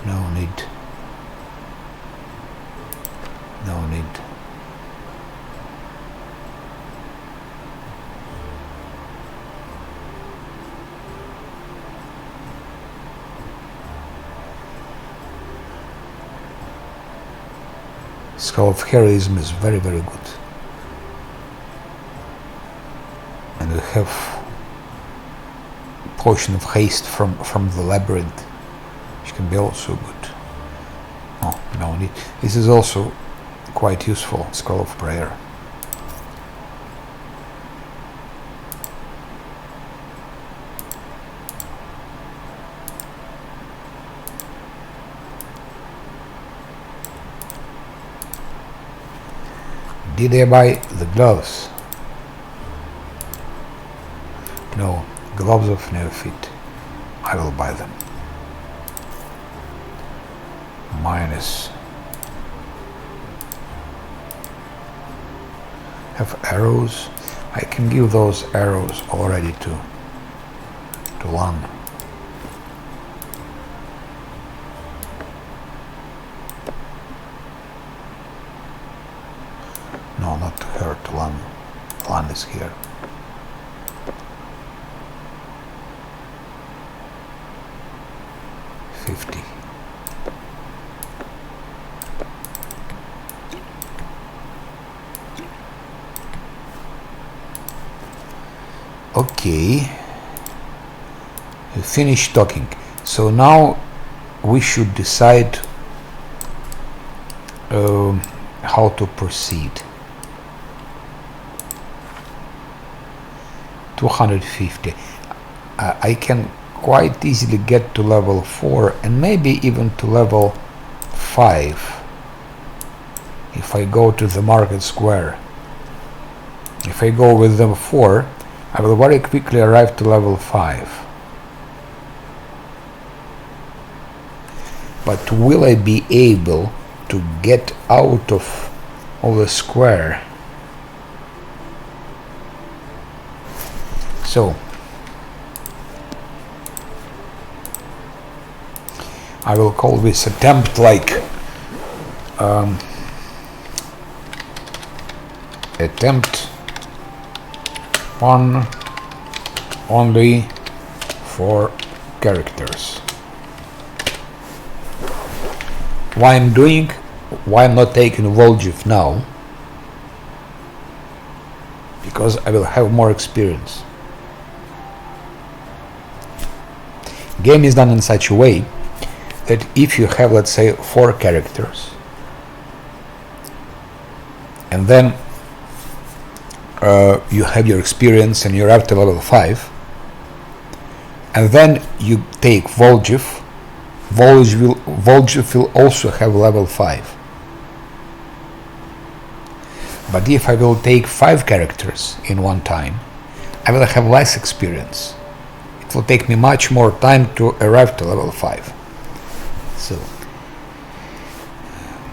No need. No need. Skull of Heroism is very, very good. And we have Potion of Haste from the Labyrinth, which can be also good. Oh, no need. This is also quite useful, Scroll of Prayer. Did I buy the gloves? No, gloves of Neophyte. I will buy them. Minus. Have arrows. I can give those arrows already to Lan. No, not to her, to Lan. Lan is here. Okay, we finished talking. So now we should decide how to proceed. 250. I can quite easily get to level 4 and maybe even to level 5 if I go to the market square. If I go with level 4, I will very quickly arrive to level 5. But will I be able to get out of the square? So I will call this attempt like attempt 1 only for characters. why I'm not taking Volgiv now, because I will have more experience. Game is done in such a way that if you have, let's say, 4 characters, and then you have your experience and you're up to level 5, and then you take Volgiv, Volgiv will also have level 5. But if I will take 5 characters in one time, I will have less experience. It will take me much more time to arrive to level 5. So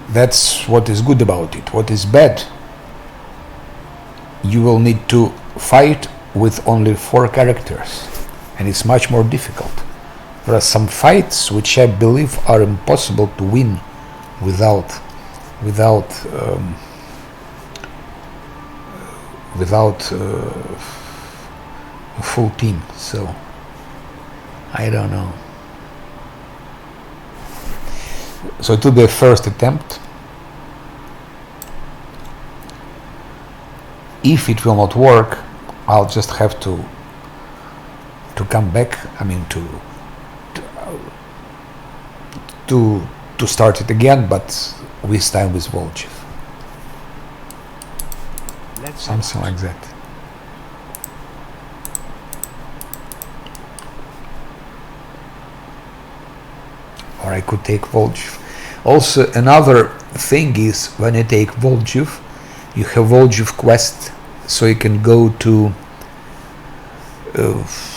that's what is good about it. What is bad, you will need to fight with only 4 characters, and it's much more difficult. There are some fights which I believe are impossible to win without a full team. So I don't know. So it will be a first attempt. If it will not work, I'll just have to come back. I mean to start it again, but this time with Volgiv. Something like that. Or I could take Volgiv. Also, another thing is, when you take Volgiv, you have Volgiv quest, so you can go to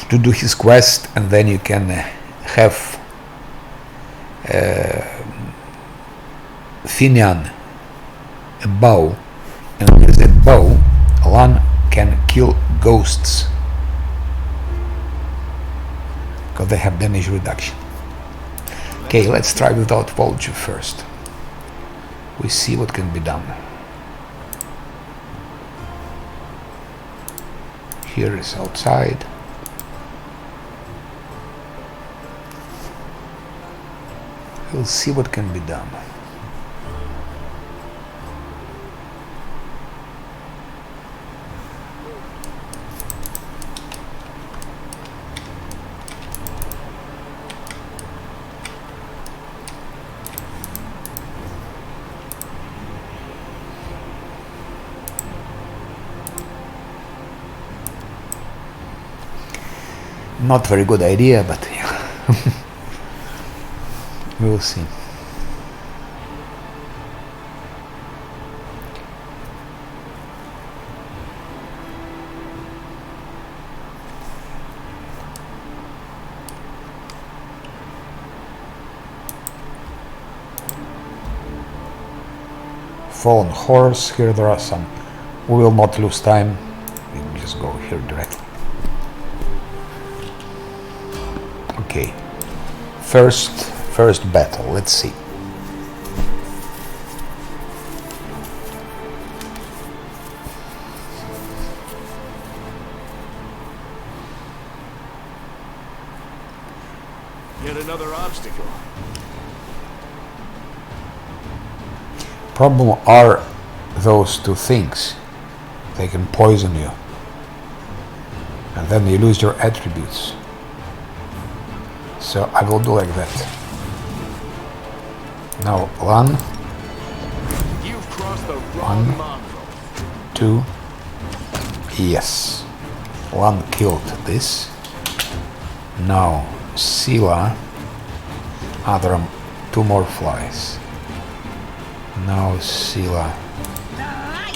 do his quest, and then you can have Finian a bow, and with that bow Lan can kill ghosts because they have damage reduction. Okay, let's try without Volgiv first. We see what can be done. Here is outside. We'll see what can be done. Not very good idea, but yeah. We'll see. Fallen horse, here there are some. We will not lose time. We will just go here directly. Okay, first battle, let's see. Yet another obstacle. Problem are those 2 things. They can poison you, and then you lose your attributes. So I will do like that. Now Lan. You've crossed the 1, 2. Yes. Lan killed this. Now Sila. There are 2 more flies. Now Sila.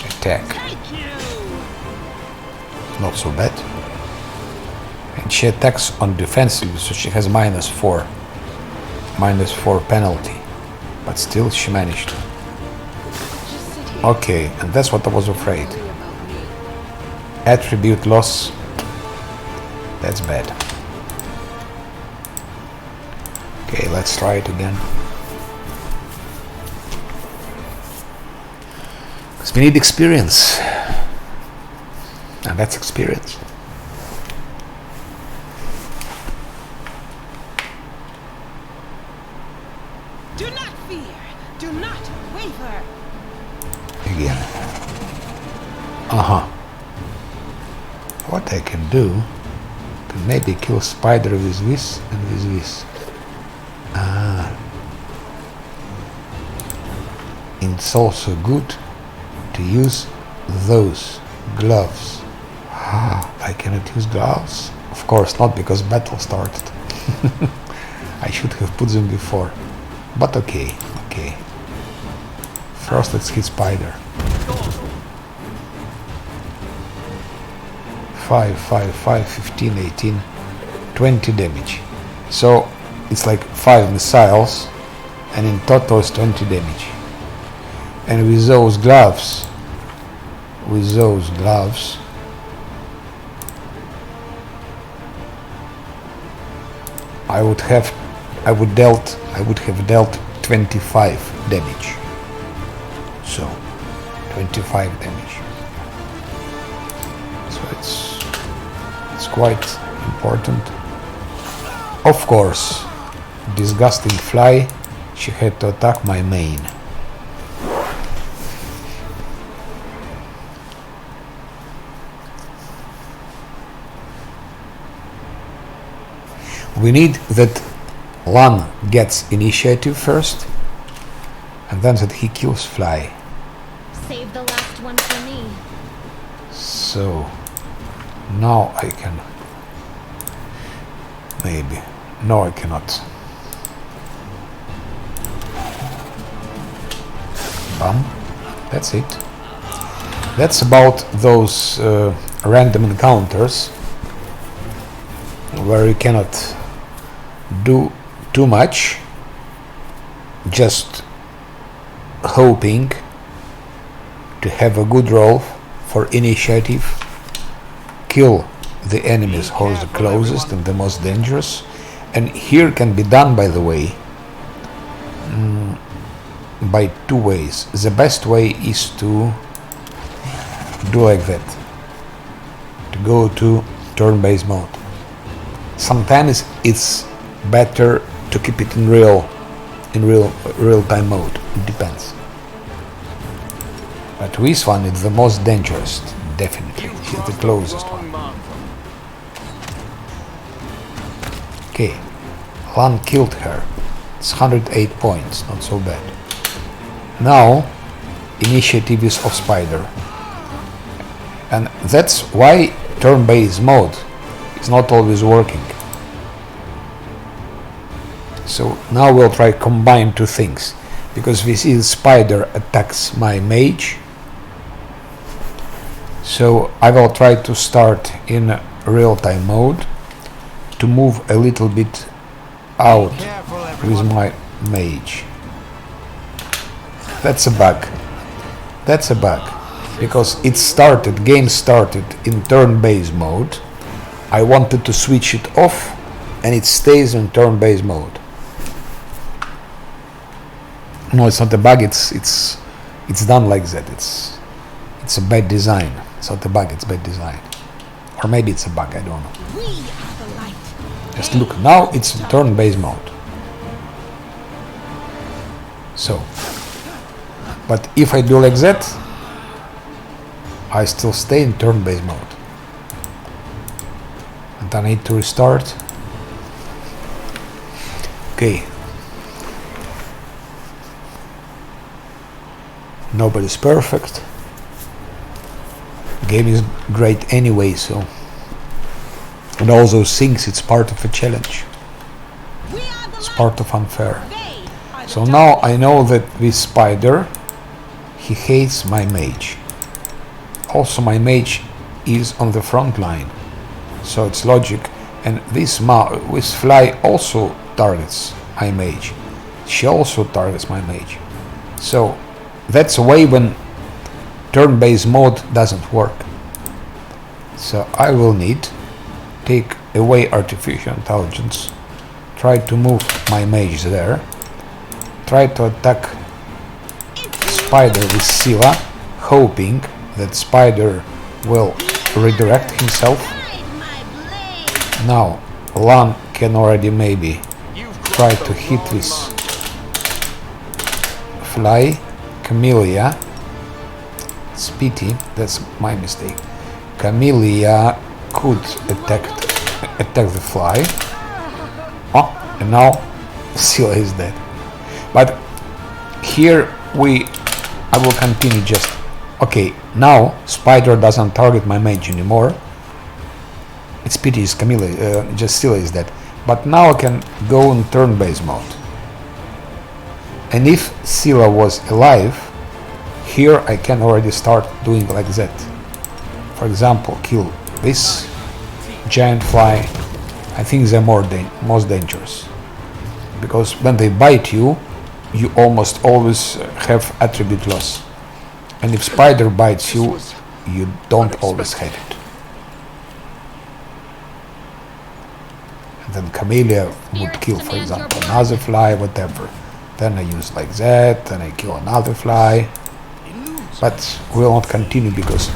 Attack. Not so bad. And she attacks on defensively, so she has -4 penalty, but still she managed. Okay, and that's what I was afraid. Attribute loss, that's bad. Okay, let's try it again. Because we need experience, and that's experience. Do not fear. again. What I can do, can maybe kill spider with this and with this. It's also good to use those gloves. I cannot use gloves? Of course not, because battle started. I should have put them before. But okay. First let's hit spider. 5, 15, 18, 20 damage. So it's like 5 missiles, and in total it's 20 damage. And with those gloves, I would have dealt 25 damage. So 25 damage. So it's quite important. Of course, disgusting fly, she had to attack my main. We need that Lan gets initiative first, and then that he kills fly. Save the last one for me. So now I can maybe. No, I cannot. Bam. That's it. That's about those random encounters where you cannot do too much, just hoping to have a good roll for initiative, kill the enemies who are the closest and the most dangerous. And here can be done, by the way, by two ways. The best way is to do like that, to go to turn-based mode. Sometimes it's better to keep it in real-time mode. It depends. But this one is the most dangerous, definitely. It's the closest one. Okay, Lan killed her. It's 108 points, not so bad. Now, initiative is of spider. And that's why turn-based mode is not always working. So now we'll try combine two things, because we see the spider attacks my mage. So I will try to start in real-time mode to move a little bit out with my mage. That's a bug. That's a bug, because game started in turn-based mode. I wanted to switch it off, and it stays in turn-based mode. No, it's not a bug. It's done like that. It's a bad design. It's not a bug. It's bad design, or maybe it's a bug. I don't know. Just look. Now it's in turn-based mode. So, but if I do like that, I still stay in turn-based mode, and I need to restart. Okay. Nobody's perfect. Game is great anyway, so, and all those things, it's part of a challenge. It's part of unfair. So now I know that with spider, he hates my mage. Also my mage is on the front line, so it's logic. And this fly also targets my mage. She also targets my mage. So that's a way when turn-based mode doesn't work. So I will need take away artificial intelligence, try to move my mage there, try to attack spider with Scylla, hoping that spider will redirect himself. Now Lan can already maybe try to hit this fly. Camellia It's pity, that's my mistake. Camellia could attack the fly. Oh, and now Scylla is dead. But here I will continue just... Okay, now Spider doesn't target my mage anymore. It's pity is Camellia, just Scylla is dead. But now I can go in turn-based mode. And if Scylla was alive, here I can already start doing like that. For example, kill this giant fly. I think they're most dangerous. Because when they bite you, you almost always have attribute loss. And if Spider bites you, you don't always have it. And then Camellia would kill, for example, another fly, whatever. Then I use like that, then I kill another fly. But we will not continue because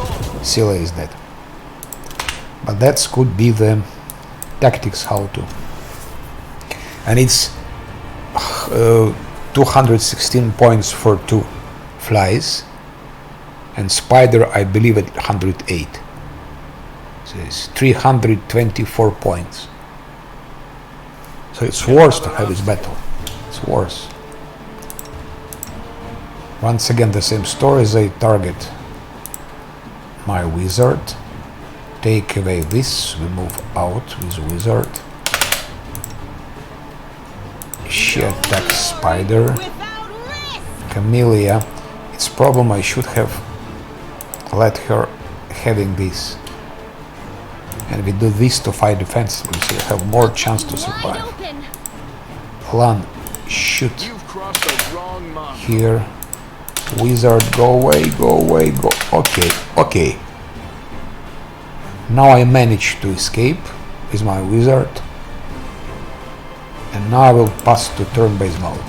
Scylla is dead. But that could be the tactics how to. And it's 216 points for 2 flies. And Spider, I believe, at 108. So it's 324 points. So it's worse to have this battle. It's worse. Once again, the same story. They target my wizard. Take away this. We move out with wizard. She attacks Spider. Camellia. It's problem I should have let her having this. And we do this to fight defensively, so you have more chance to survive. Lan, shoot. Here. Wizard, go away, go away, go. Okay, okay. Now I managed to escape with my wizard. And now I will pass to turn-based mode.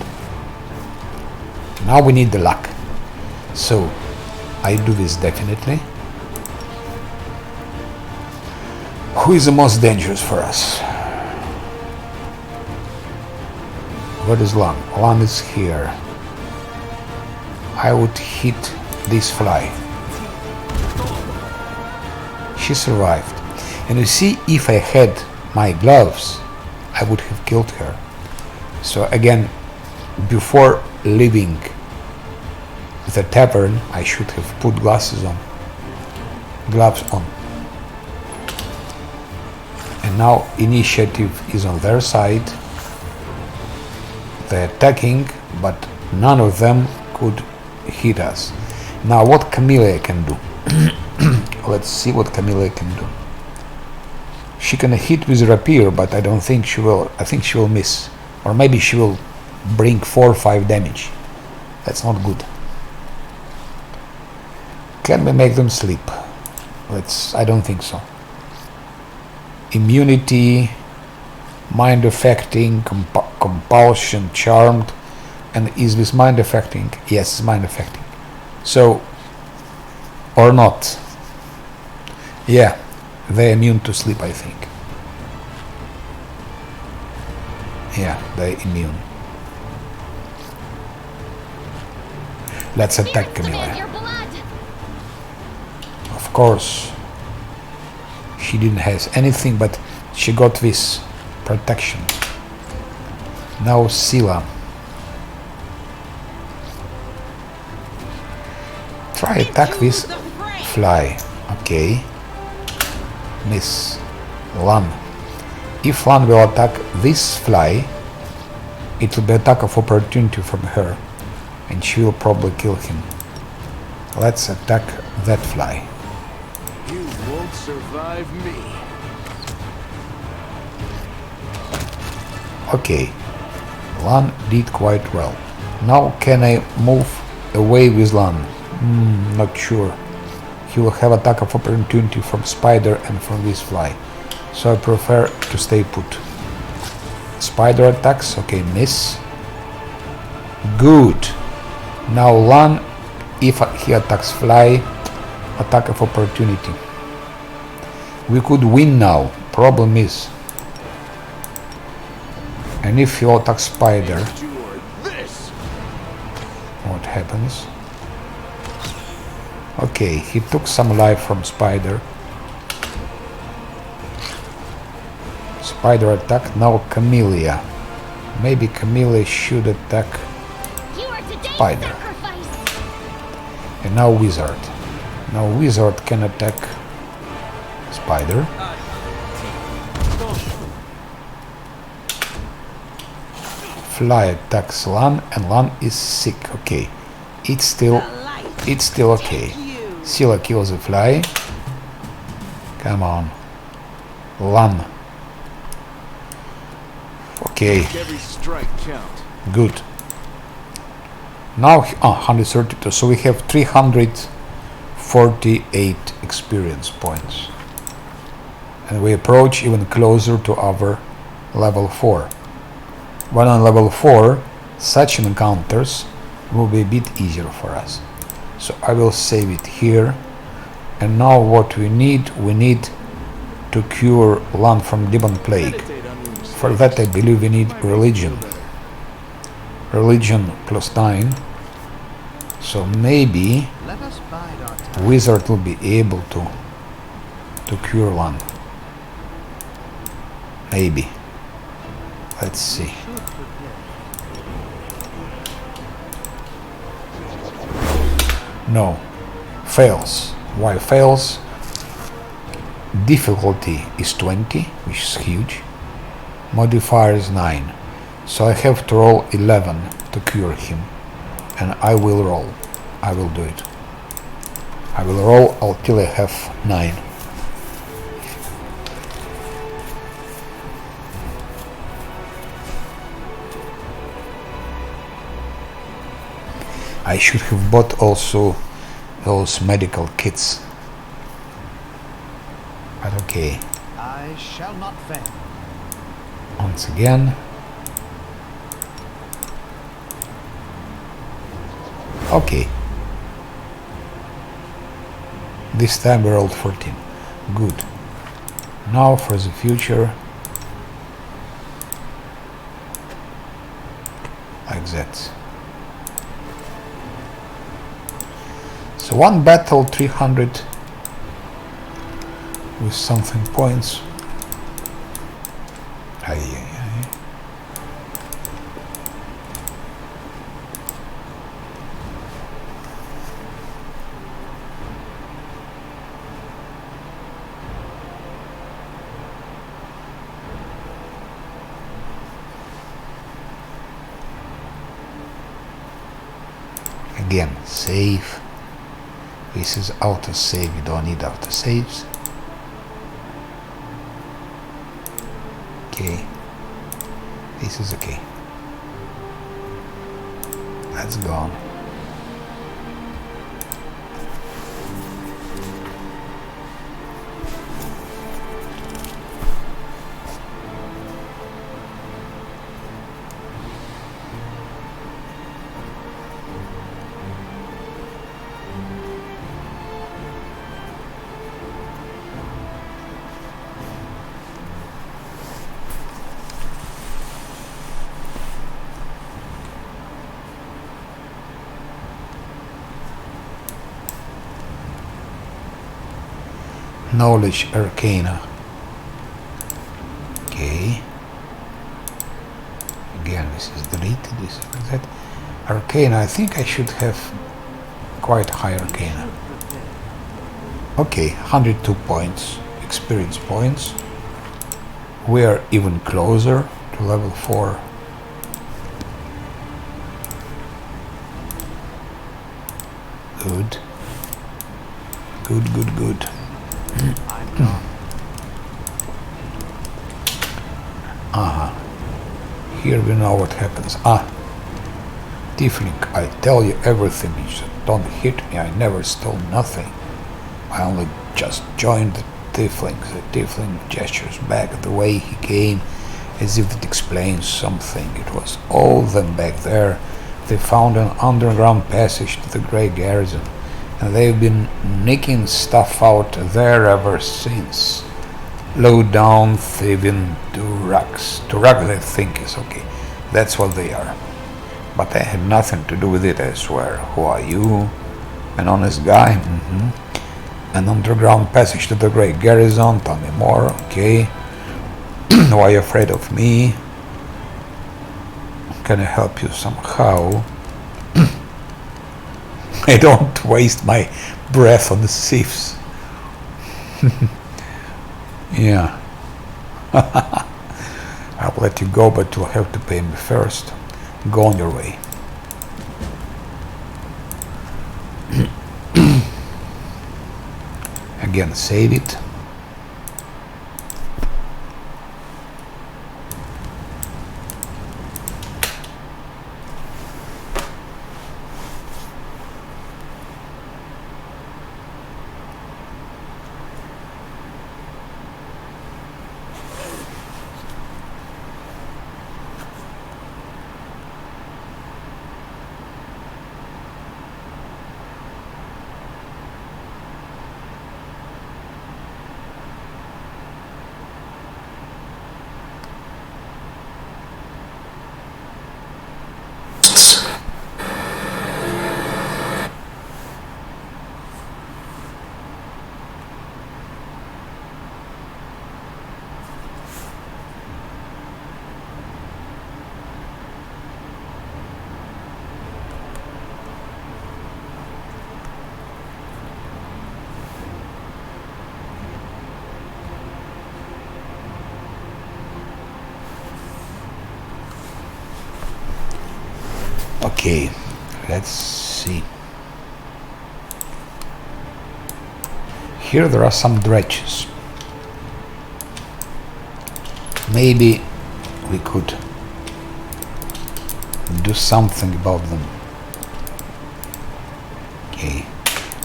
Now we need the luck. So, I do this definitely. Who is the most dangerous for us? Where is Lan? Lan is here. I would hit this fly. She survived. And you see, if I had my gloves, I would have killed her. So again, before leaving the tavern, I should have put gloves on. And now initiative is on their side. They're attacking, but none of them could hit us. Now what Camellia can do? Let's see what Camellia can do. She can hit with rapier, but I don't think she will. I think she will miss. Or maybe she will bring 4 or 5 damage. That's not good. Can we make them sleep? I don't think so. Immunity, mind affecting, compulsion, charmed. And is this mind affecting? Yes, it's mind affecting. So, or not. Yeah, they're immune to sleep, I think. Yeah, they're immune. Let's attack Camellia. Of course, she didn't have anything, but she got this protection. Now Scylla. Try attack this fly. Okay. Miss. Lan. If Lan will attack this fly, it will be attack of opportunity from her, and she will probably kill him. Let's attack that fly. You won't survive me. Okay. Lan did quite well. Now can I move away with Lan? Not sure. He will have attack of opportunity from Spider and from this fly. So I prefer to stay put. Spider attacks. Okay, miss. Good. Now Lan, if he attacks fly, attack of opportunity. We could win now. Problem is, and if he attacks Spider, what happens? Okay, he took some life from Spider. Spider attacked, now Camellia. Maybe Camellia should attack You are today's Spider. sacrifice. And now Wizard. Now Wizard can attack Spider. Fly attacks Lan, and Lan is sick. Okay, it's still okay. Scylla kills the fly. Come on, Lan. Okay, Every strike count. good. Now 132. So we have 348 experience points, and we approach even closer to our level 4. When on level 4, such encounters will be a bit easier for us. So I will save it here. And now what we need to cure Lan from Demon Plague. Meditate on your mistakes. For that I believe we need religion. Religion +9. So maybe Let us bide our time. Wizard will be able to cure Lan. Maybe. Let's see. Should prepare. No. Fails. Why fails? Difficulty is 20, which is huge. Modifier is 9. So I have to roll 11 to cure him. And I will roll. I will do it. I will roll until I have 9. I should have bought also those medical kits. But okay. I shall not fail. Once again. Okay. This time we rolled 14. Good. Now for the future. Like that. So one battle 300 with something points. Aye, aye, aye. Again, save. This is autosave, you don't need autosaves. Okay. This is okay. That's gone. Knowledge Arcana. Okay. Again, this is deleted, this is like that. Arcana, I think I should have quite high Arcana. Okay, 102 points, experience points. We are even closer to level 4. Good. Good, good, good. I'm gone. Here we know what happens. Tiefling, I tell you everything. You just don't hit me. I never stole nothing. I only just joined the Tiefling. The Tiefling gestures back the way he came, as if it explains something. It was all them back there. They found an underground passage to the Grey Garrison, and they've been nicking stuff out there ever since. Low down, thieving Durags. Durags, I think, is okay. That's what they are. But I had nothing to do with it, I swear. Who are you? An honest guy. An underground passage to the Great Garrison. Tell me more. Okay. Why are you afraid of me? Can I help you somehow? I don't waste my breath on the thieves. Yeah. I'll let you go, but you'll have to pay me first. Go on your way. Again, save it. Okay, let's see. Here there are some dredges. Maybe we could do something about them. Okay,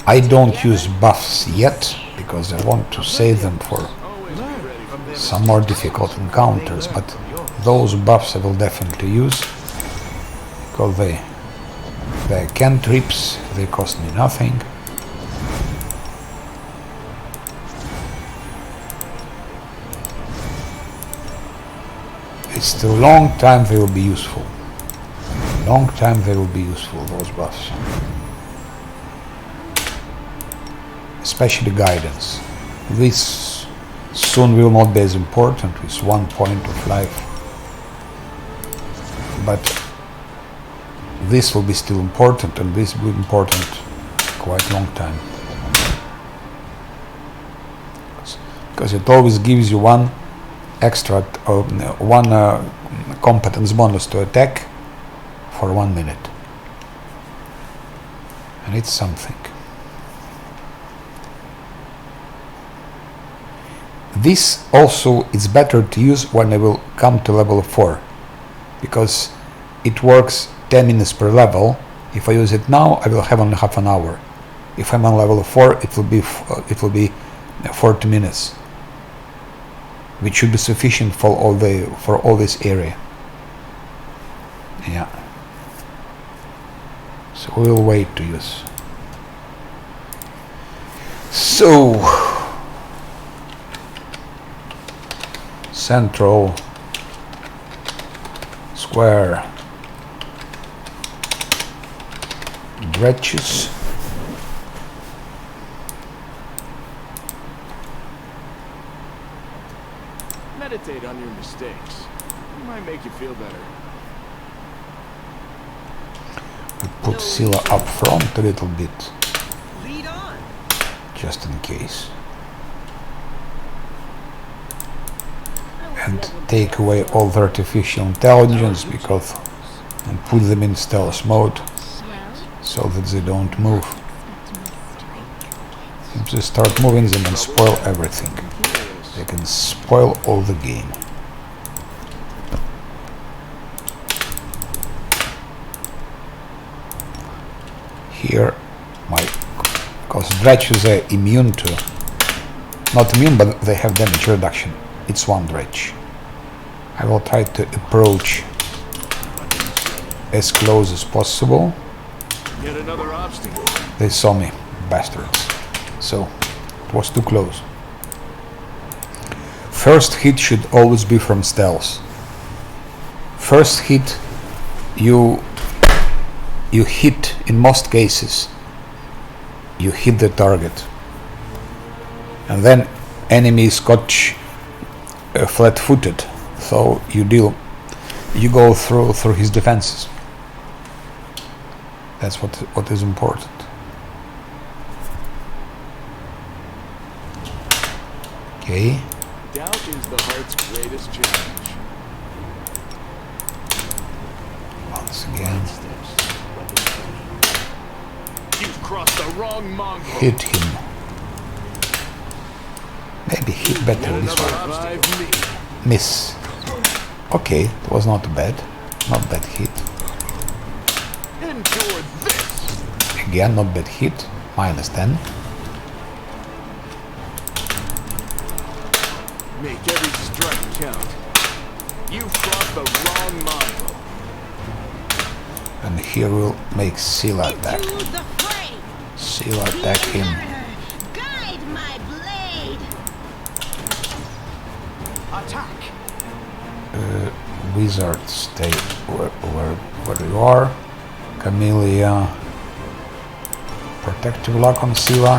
I don't use buffs yet because I want to save them for some more difficult encounters, but those buffs I will definitely use. Because they cantrips, they cost me nothing. It's still a long time they will be useful. Long time they will be useful, those buffs. Especially guidance. This soon will not be as important with 1 point of life. But this will be still important, and this will be important quite a long time. Because it always gives you one extra, competence bonus to attack for 1 minute. And it's something. This also is better to use when I will come to level 4, because it works 10 minutes per level. If I use it now, I will have only half an hour. If I'm on level 4, it will be 40 minutes, which should be sufficient for all this area. Yeah. So we'll wait to use. So central square dredges. Meditate on your mistakes. It might make you feel better. We put Scylla up front a little bit, Lead on. just in case. And take away all the artificial intelligence and put them in stealth mode so that they don't move. If they start moving, they can spoil everything. They can spoil all the game. Here, because dredges are immune to, not immune, but they have damage reduction. It's one dredge. I will try to approach as close as possible. Yet another obstacle. They saw me, bastards. So, it was too close. First hit should always be from stealth. First hit, you hit in most cases you hit the target. And then enemy is caught flat-footed, so you go through his defenses. That's what is important. Okay. Doubt is the heart's greatest challenge. Once again, You've crossed the wrong mongrel. hit him. Maybe hit better this one. Survive me. Miss. Okay, it was not bad. Not bad hit. Endure this. Again, not bad hit. -10. Make every strike count. You've crossed the wrong mongrel. And here we'll make Scylla attack. Into the fray. Scylla attack him. Guide my blade. Attack! Wizard, stay where you are. Camellia. Protective lock on Scylla.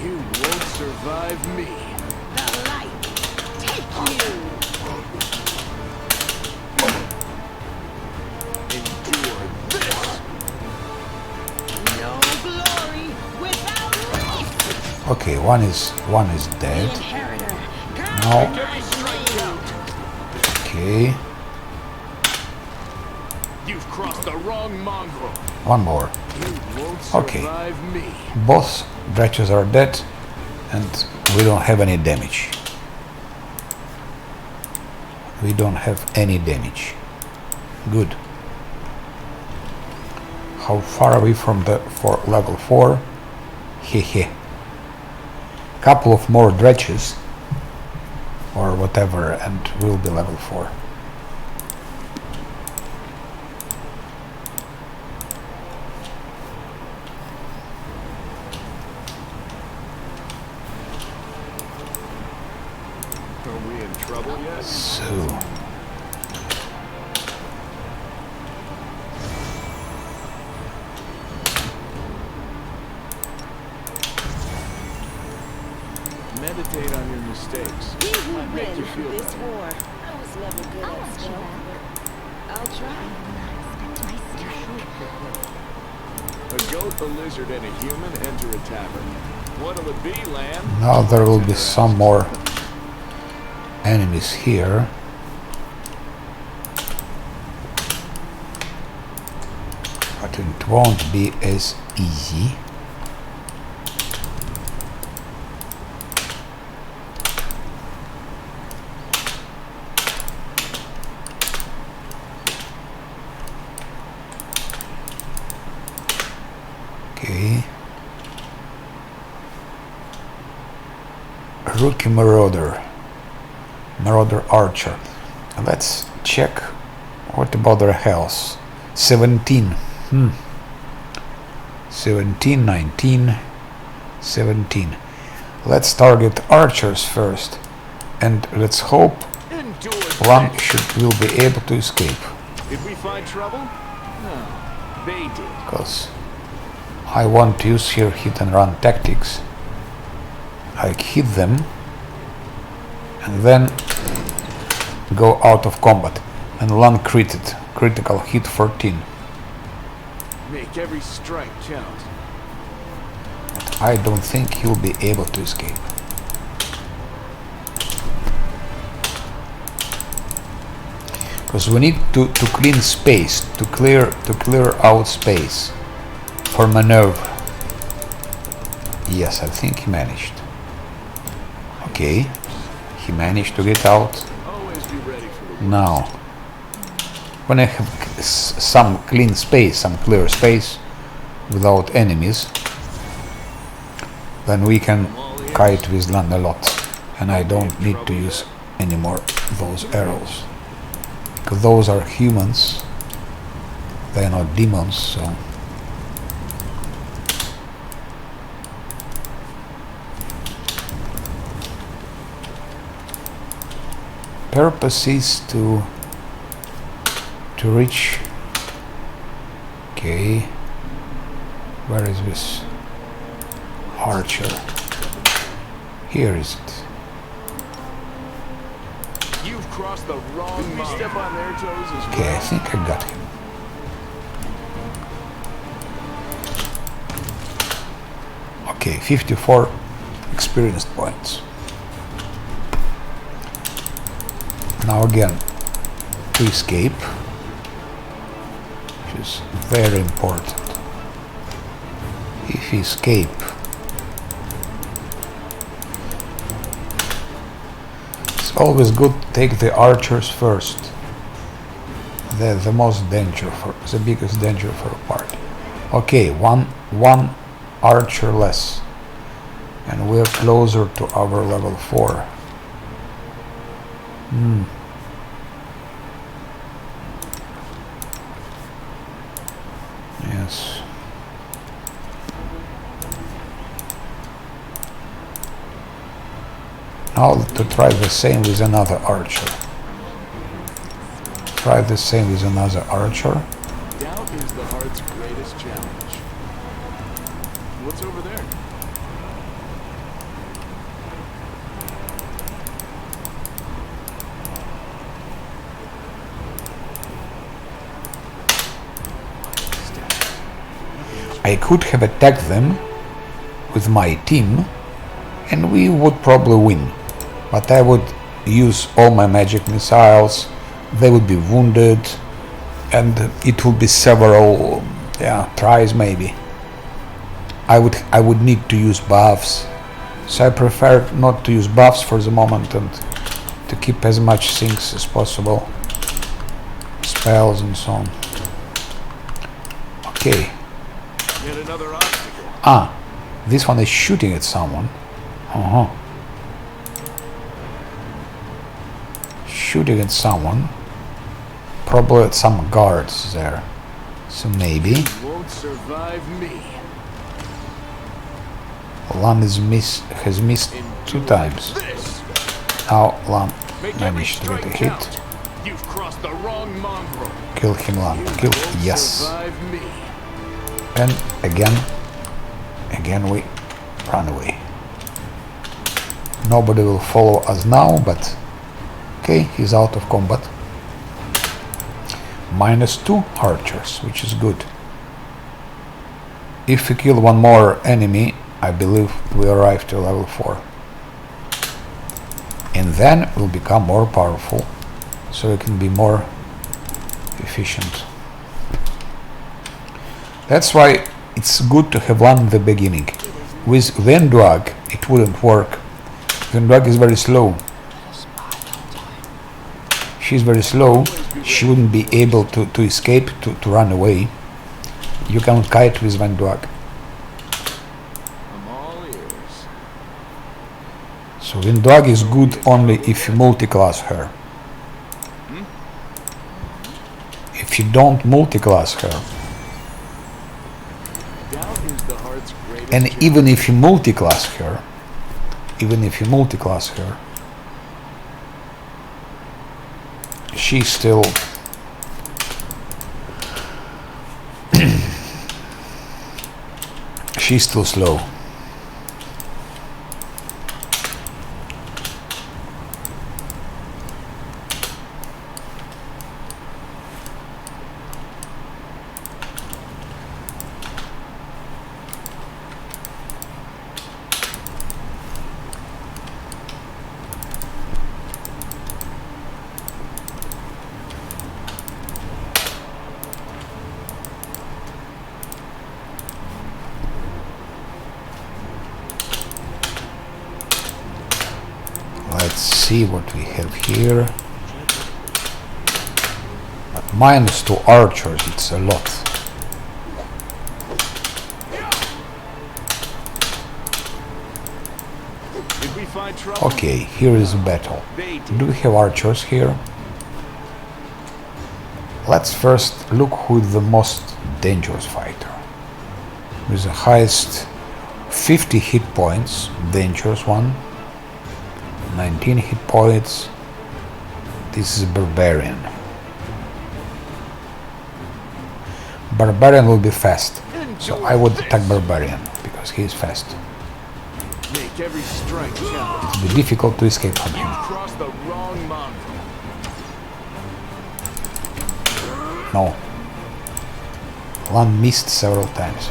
You won't survive me. The light. Take you. Endure this. No glory without risk. Okay, one is The dead. inheritor. Guide No. my blade. Okay, You've crossed the wrong mongrel. one more. You won't Okay. survive me. Both dredges are dead, and we don't have any damage. We don't have any damage. Good. How far are we from the level 4? Hehe. Couple of more dredges or whatever, and we'll be level 4. Are we in trouble yet? So, Meditate on your mistakes. He who Might make you wins feel this better. war. I was never good I'll at watch you stealth, back. but I'll try. A goat, a lizard, and a human enter a tavern. What'll it be, lamb? now there will be some more enemies here. But it won't be as easy. Okay. Rookie Marauder. Marauder Archer. Let's check what about their health. 17. 17, 19, 17. Let's target archers first. And let's hope Endure one this. will be able to escape. Did we find trouble? No. They did. Because I want to use here hit and run tactics. I hit them and then go out of combat, and one critical hit 14. Make every strike count. I don't think he'll be able to escape. Because we need to clean space, to clear out space for maneuver. Yes, I think he managed. Okay, he managed to get out. Always be ready for the Now, when I have some clean space, some clear space without enemies, then we can kite with land a lot, and I don't need to use anymore those arrows, because those are humans, they are not demons. So purpose is to reach. Okay, Where is this archer? Here is it. You've crossed the wrong line. Did we step on their toes as Okay, I well? think I got him. Okay, 54 experience points. Now again, to escape, which is very important. If you escape, it's always good to take the archers first. They're the most danger for the biggest danger for a party. Okay, one archer less, and we're closer to our level 4. Yes. Now to try the same with another archer. Try the same with another archer. Doubt is the heart's greatest challenge. What's over there? I could have attacked them with my team and we would probably win. But I would use all my magic missiles, they would be wounded, and it would be several tries maybe. I would need to use buffs, so I prefer not to use buffs for the moment and to keep as much things as possible, spells and so on. Okay. Yet another obstacle. Ah, this one is shooting at someone. Shooting at someone. Probably at some guards there. So maybe. You won't survive me. Lan has missed 2 times. This. Now Lan Make every managed to get a strike hit. count. You've crossed the wrong mongrel. Kill him, Lan. You Kill. won't Yes. survive me. And again we run away. Nobody will follow us now, but okay, he's out of combat. -2 archers, which is good. If we kill one more enemy, I believe we arrive to level 4. And then we'll become more powerful, so we can be more efficient. That's why it's good to have one in the beginning. With Vendwag, it wouldn't work. Vendwag is very slow. She's very slow. She wouldn't be able to escape, to run away. You can kite with Vendwag. I'm all ears. So Vendwag is good only if you multiclass her. If you don't multiclass her, Doubt is the heart's greatest and challenge. even if you multiclass her, she's still she's still slow. Let's see what we have here. But -2 archers, it's a lot. Did we find trouble? Okay, here is a battle. They did. Do we have archers here? Let's first look who is the most dangerous fighter. With the highest 50 hit points, dangerous one. 19 hit points. This is Barbarian. Barbarian will be fast. So I would attack Barbarian, because he is fast. Make every strike count. It would be difficult to escape from him. Cross the wrong mongrel. No. Lan missed several times.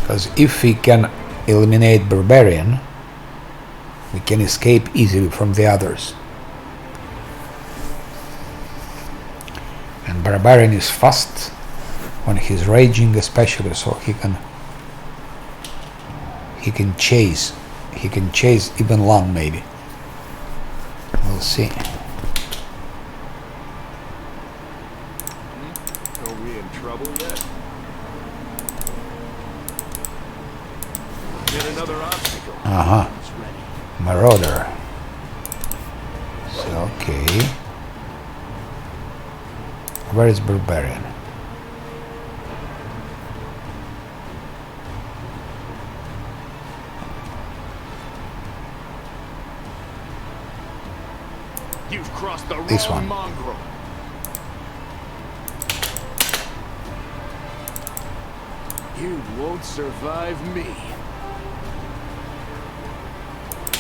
Because if we can eliminate Barbarian, we can escape easily from the others. And Barbarian is fast when he's raging, especially, so he can chase. He can chase even Lan, maybe. We'll see. Are we in trouble yet? Get another obstacle. Marauder. So, okay. Where is Barbarian? You've crossed the This wrong one. mongrel. You won't survive me.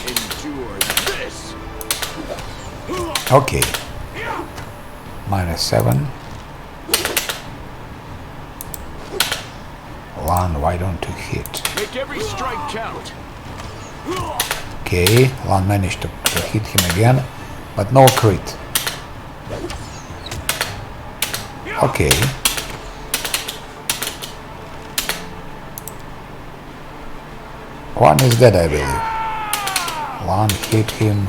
Endure this. Okay. -7. Lan, why don't you hit? Make every strike count. Okay, Lan managed to hit him again, but no crit. Okay. One is dead, I believe. Lan hit him.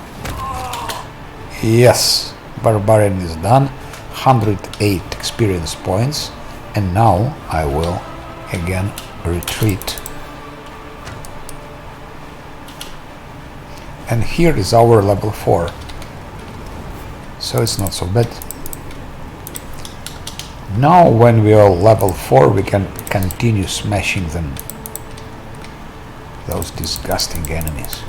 Yes, Barbarian is done. 108 experience points. And now I will again retreat. And here is our level 4. So it's not so bad. Now when we are level 4 we can continue smashing them. Those disgusting enemies.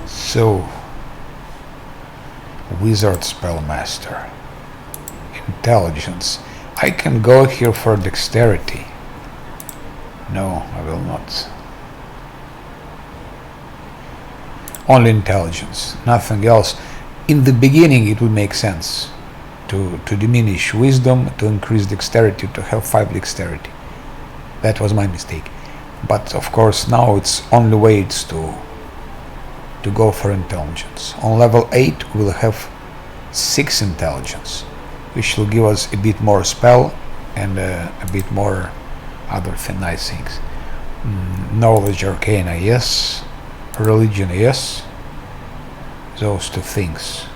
So, Wizard Spellmaster. Intelligence. I can go here for dexterity. No, I will not. Only intelligence, nothing else. In the beginning it would make sense to diminish wisdom, to increase dexterity, to have 5 dexterity. That was my mistake. But of course now it's only ways to go for intelligence. On level 8 we'll have 6 intelligence, which will give us a bit more spell and a bit more other nice things. Knowledge Arcana, yes. Religion, yes. Those 2 things.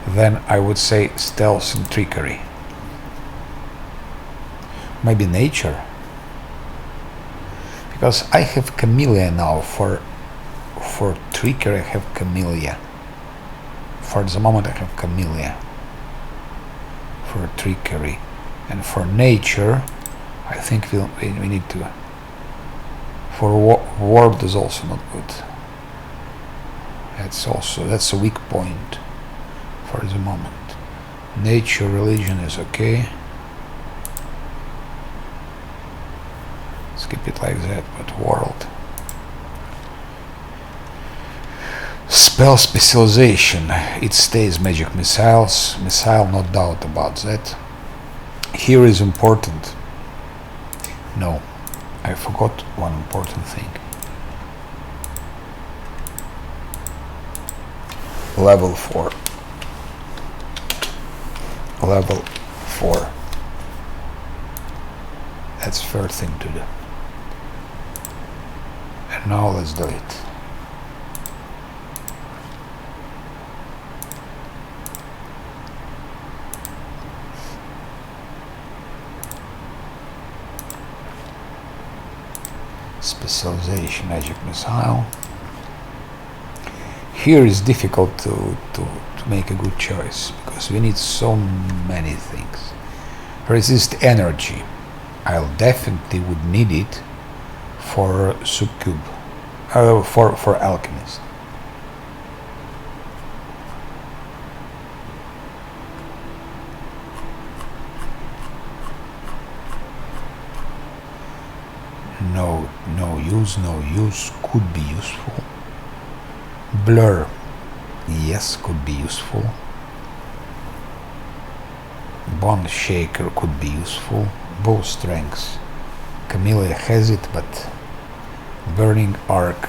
Then I would say stealth and trickery. Maybe nature, because I have Camellia now. For trickery I have Camellia. For the moment I have Camellia for trickery, and for nature I think we need to. For ward is also not good. That's a weak point for the moment. Nature, religion is okay. Let's keep it like that. But world. Spell specialization. It stays magic missiles. Missile, no doubt about that. Here is important. No, I forgot one important thing. Level 4. Level 4. That's first thing to do. And now let's do it. Specialization, magic missile. Here is difficult to make a good choice because we need so many things. Resist energy. I'll definitely would need it for subcube. for alchemist. No use, could be useful. Blur, yes, could be useful. Bone Shaker could be useful. Bow Strength, Camellia has it, but Burning Arc,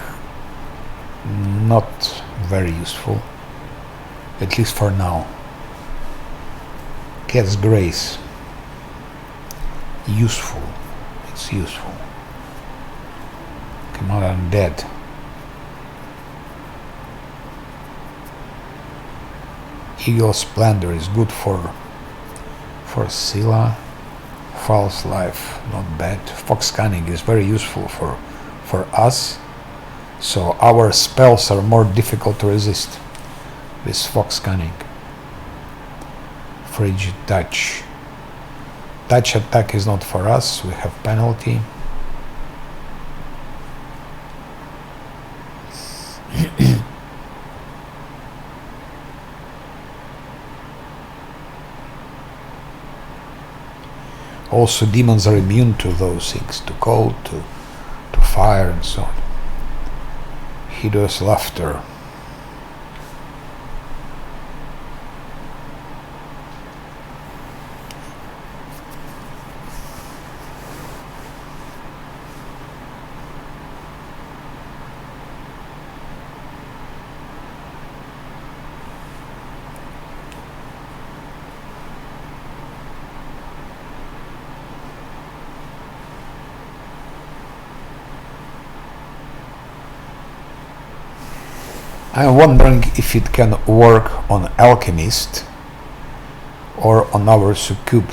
not very useful, at least for now. Cat's Grace, useful, it's useful. Come on, I'm dead. Eagle Splendor is good for Scylla. False Life, not bad. Fox Cunning is very useful for us, so our spells are more difficult to resist with Fox Cunning. Frigid Touch. Touch attack is not for us, we have penalty. Also, demons are immune to those things, to cold, to fire, and so on. Hideous Laughter. I'm wondering if it can work on Alchemist or on our Succub.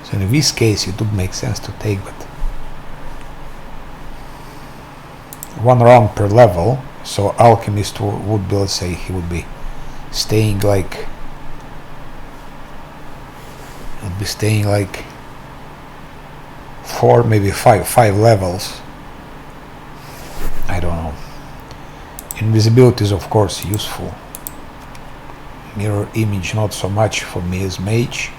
So in this case it would make sense to take, but 1 round per level, so Alchemist would be, let's say, he would be staying like 4, maybe 5 levels. I don't know. Invisibility is of course useful. Mirror Image not so much for me as Mage.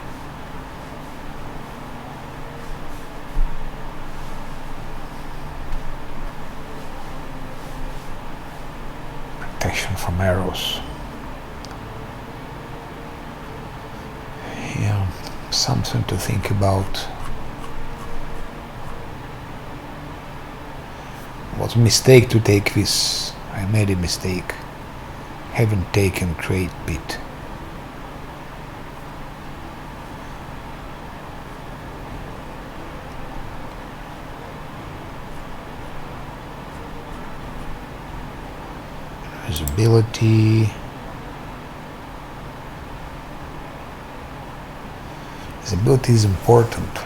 Protection from arrows. Yeah, something to think about. Was a mistake to take this. I made a mistake. Haven't taken Great Bit. Visibility. Visibility is important.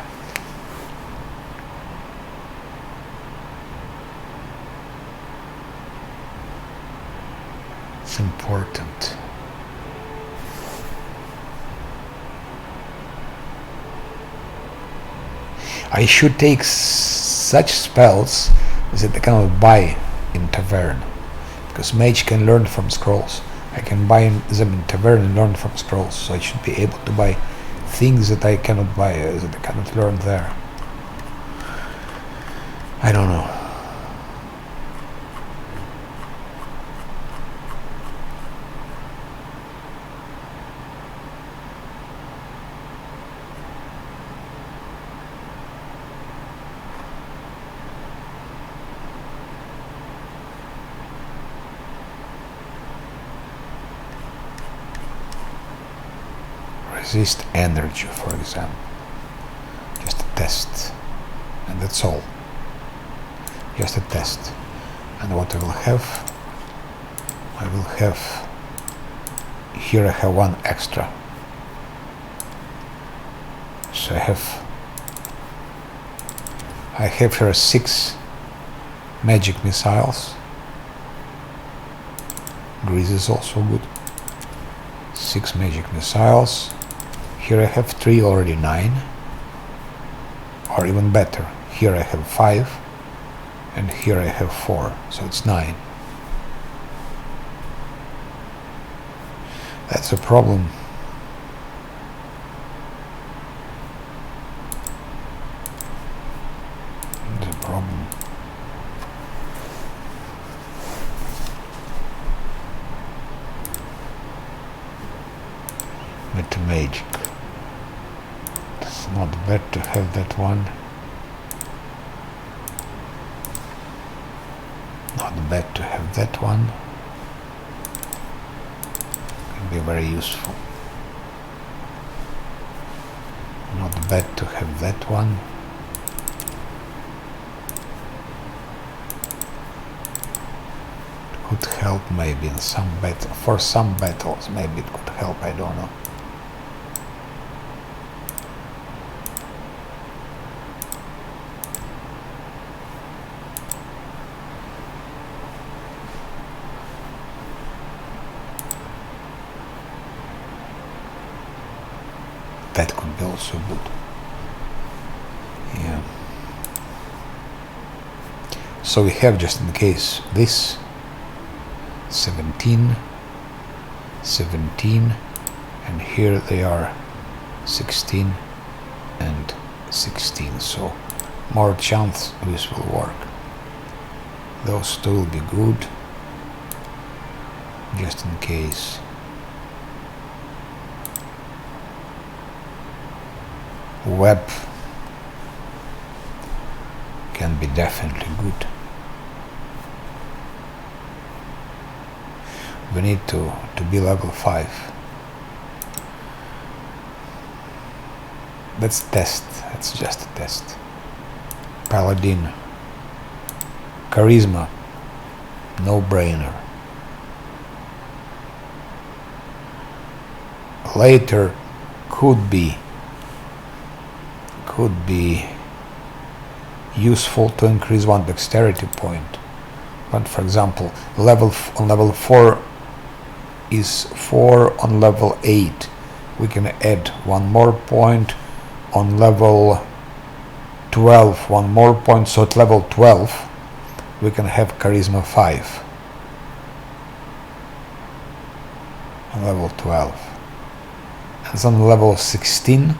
It's important. I should take such spells that I cannot buy in Tavern, because Mage can learn from scrolls. I can buy them in Tavern and learn from scrolls, so I should be able to buy things that I cannot buy, that I cannot learn there. I don't know. Resist energy, for example. Just a test. And that's all. Just a test. And what I will have? Here I have 1 extra. So I have here 6 magic missiles. Grease is also good. 6 magic missiles. Here I have 3, already 9. Or even better, here I have 5, and here I have 4, so it's 9. That's a problem. The problem. With the Mage. It's not bad to have that one. Not bad to have that one. Can be very useful. Not bad to have that one. Could help maybe in some battle. For some battles maybe it could help, I don't know. That could be also good. Yeah. So we have, just in case, this 17, 17, and here they are 16 and 16. So more chance this will work. Those two will be good, just in case. Web can be definitely good. We need to be level 5. Let's test. It's just a test. Paladin. Charisma. No brainer. Later could be useful to increase one dexterity point, but for example on level 4 is 4, on level 8 we can add one more point, on level 12 one more point, so at level 12 we can have charisma 5 on level 12, and on level 16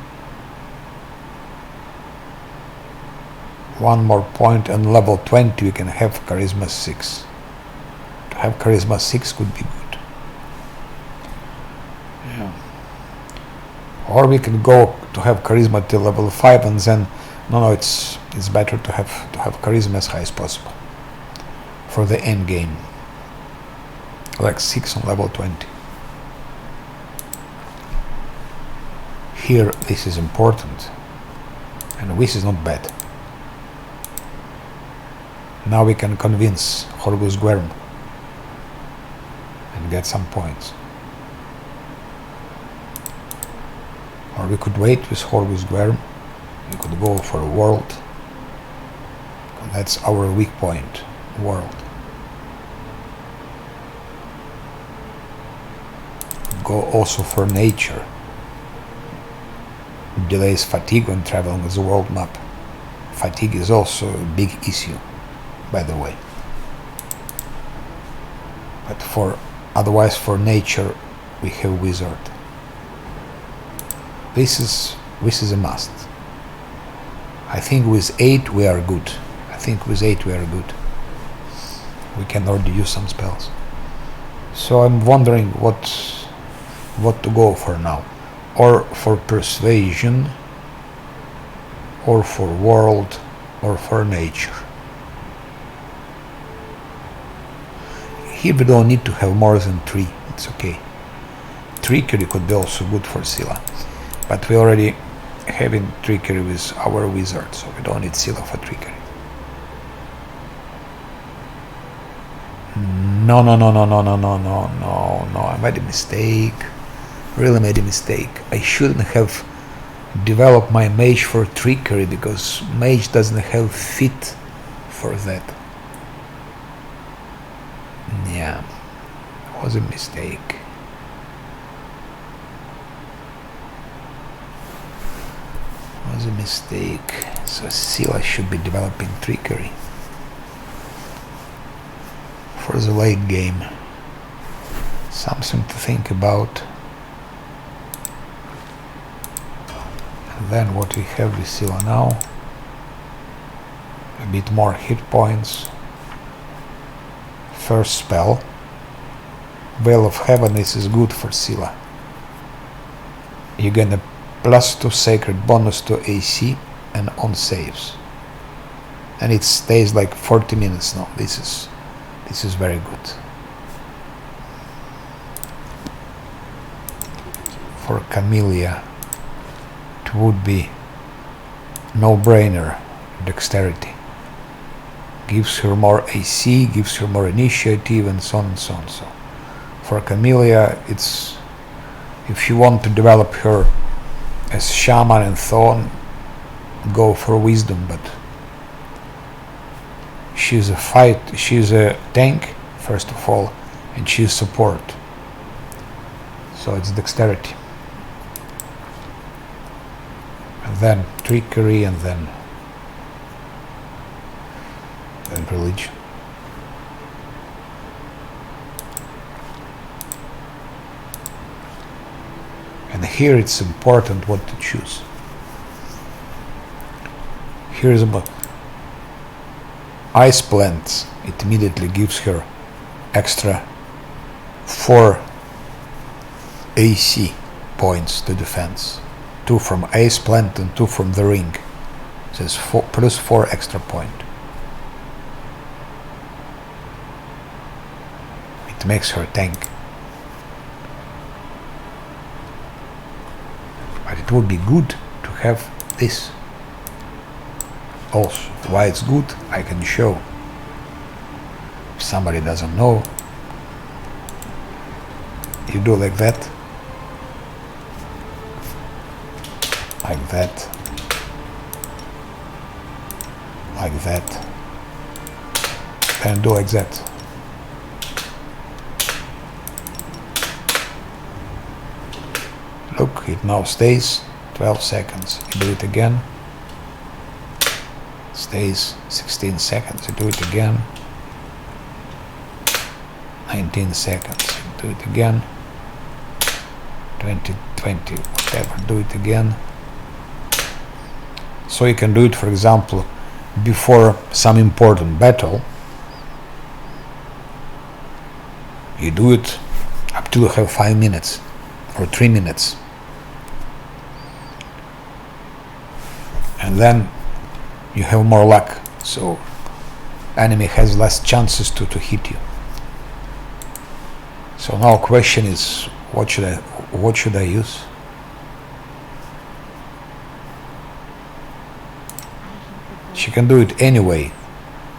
one more point, and level 20 we can have charisma 6. To have charisma 6 could be good. Yeah. Or we can go to have charisma till level 5, and then no, it's better to have charisma as high as possible for the end game, like 6 on level 20. Here this is important, and this is not bad. Now we can convince Horgus Guerm and get some points. Or we could wait with Horgus Guerm. We could go for a world. That's our weak point, world. Go also for nature. Delays fatigue when traveling with the world map. Fatigue is also a big issue, by the way. But otherwise for nature we have wizard. This is a must. I think with 8 we are good. We can already use some spells. So I'm wondering what to go for now. Or for persuasion, or for world, or for nature. Here we don't need to have more than 3, it's okay. Trickery could be also good for Scylla, but we already having trickery with our wizard, so we don't need Scylla for trickery. No, I made a mistake. Really made a mistake. I shouldn't have developed my mage for trickery, because mage doesn't have fit for that. Yeah, it was a mistake. was a mistake. So Scylla should be developing trickery for the late game. Something to think about. And then what we have with Scylla now, a bit more hit points. First spell, Veil of Heaven. This is good for Scylla. You get a +2 sacred bonus to AC and on saves, and it stays like 40 minutes now. This is very good. For Camellia, it would be no-brainer dexterity. Gives her more AC, gives her more initiative, and so on and so on. So for Camellia, it's, if you want to develop her as shaman and so on, go for wisdom, but she's a tank first of all, and she's support, so it's dexterity, and then trickery, and then religion. And here it's important what to choose. Here's about Ice Plant. It immediately gives her extra 4 AC points to defense. 2 from Ice Plant and 2 from the ring. So it's +4 extra point. It makes her tank. But it would be good to have this. Also, why it's good, I can show. If somebody doesn't know, you do like that, like that, like that, and do like that. Look, it now stays 12 seconds. You do it again. Stays 16 seconds. You do it again. 19 seconds. You do it again. 20, whatever. Do it again. So you can do it, for example, before some important battle. You do it up till you have 5 minutes or 3 minutes. And then you have more luck, so enemy has less chances to hit you. So now question is, what should I use? She can do it anyway,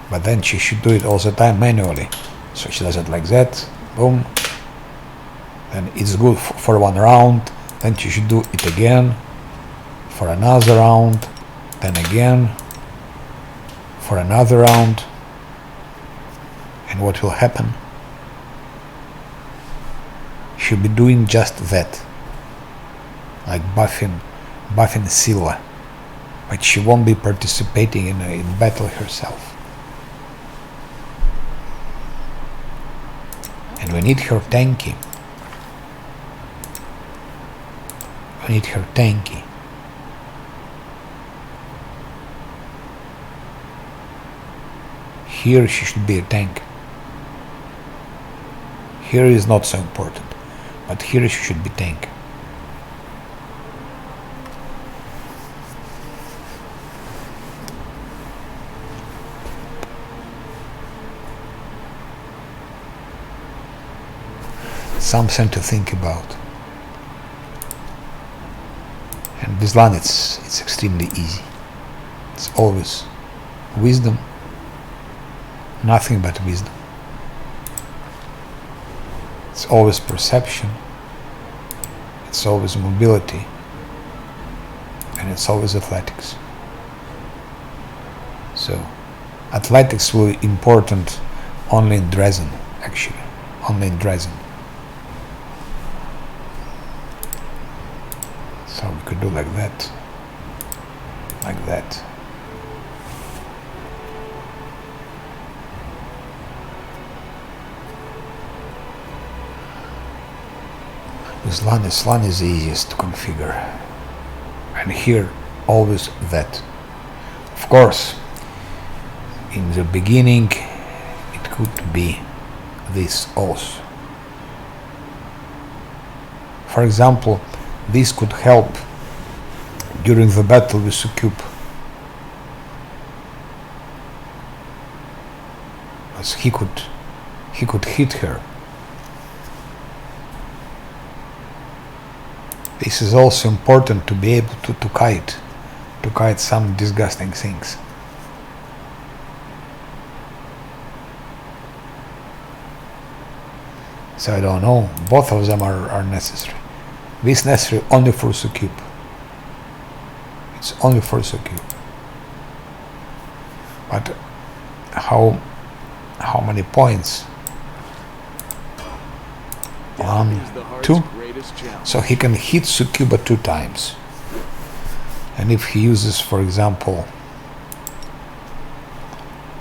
but then she should do it all the time manually. So she does it like that, boom. Then it's good for 1 round, then she should do it again for another round, then again for another round. And what will happen? She'll be doing just that, like buffing Scylla, but she won't be participating in battle herself. And we need her tanky. We need her tanky. Here she should be a tank. Here is not so important, but here she should be tank. Something to think about. And this one, it's extremely easy. It's always wisdom. Nothing but wisdom. It's always perception. It's always mobility. And it's always athletics. So, athletics will be important only in Dresden, actually. Only in Dresden. So we could do like that. like that. With Slan is the easiest to configure, and here always that. Of course, in the beginning it could be this also. For example, this could help during the battle with the cube, as he could hit her. This is also important to be able to kite some disgusting things. So I don't know, both of them are necessary. This necessary only for the cube. It's only for the cube. But how many points? Doubt is the 1, heart's 2. greatest challenge. So he can hit Sukuba 2 times. And if he uses, for example,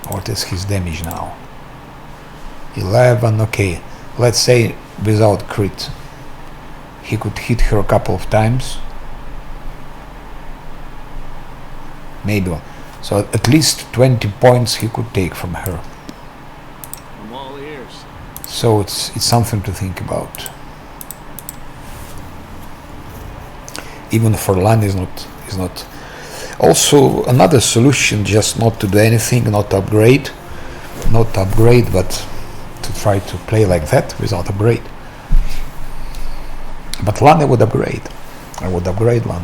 what is his damage now? 11, okay. Let's say without crit. He could hit her a couple of times. Maybe. So at least 20 points he could take from her. I'm all ears. So it's something to think about. Even for land is not. Also another solution, just not to do anything, not upgrade, but to try to play like that without upgrade. But LAN I would upgrade. LAN.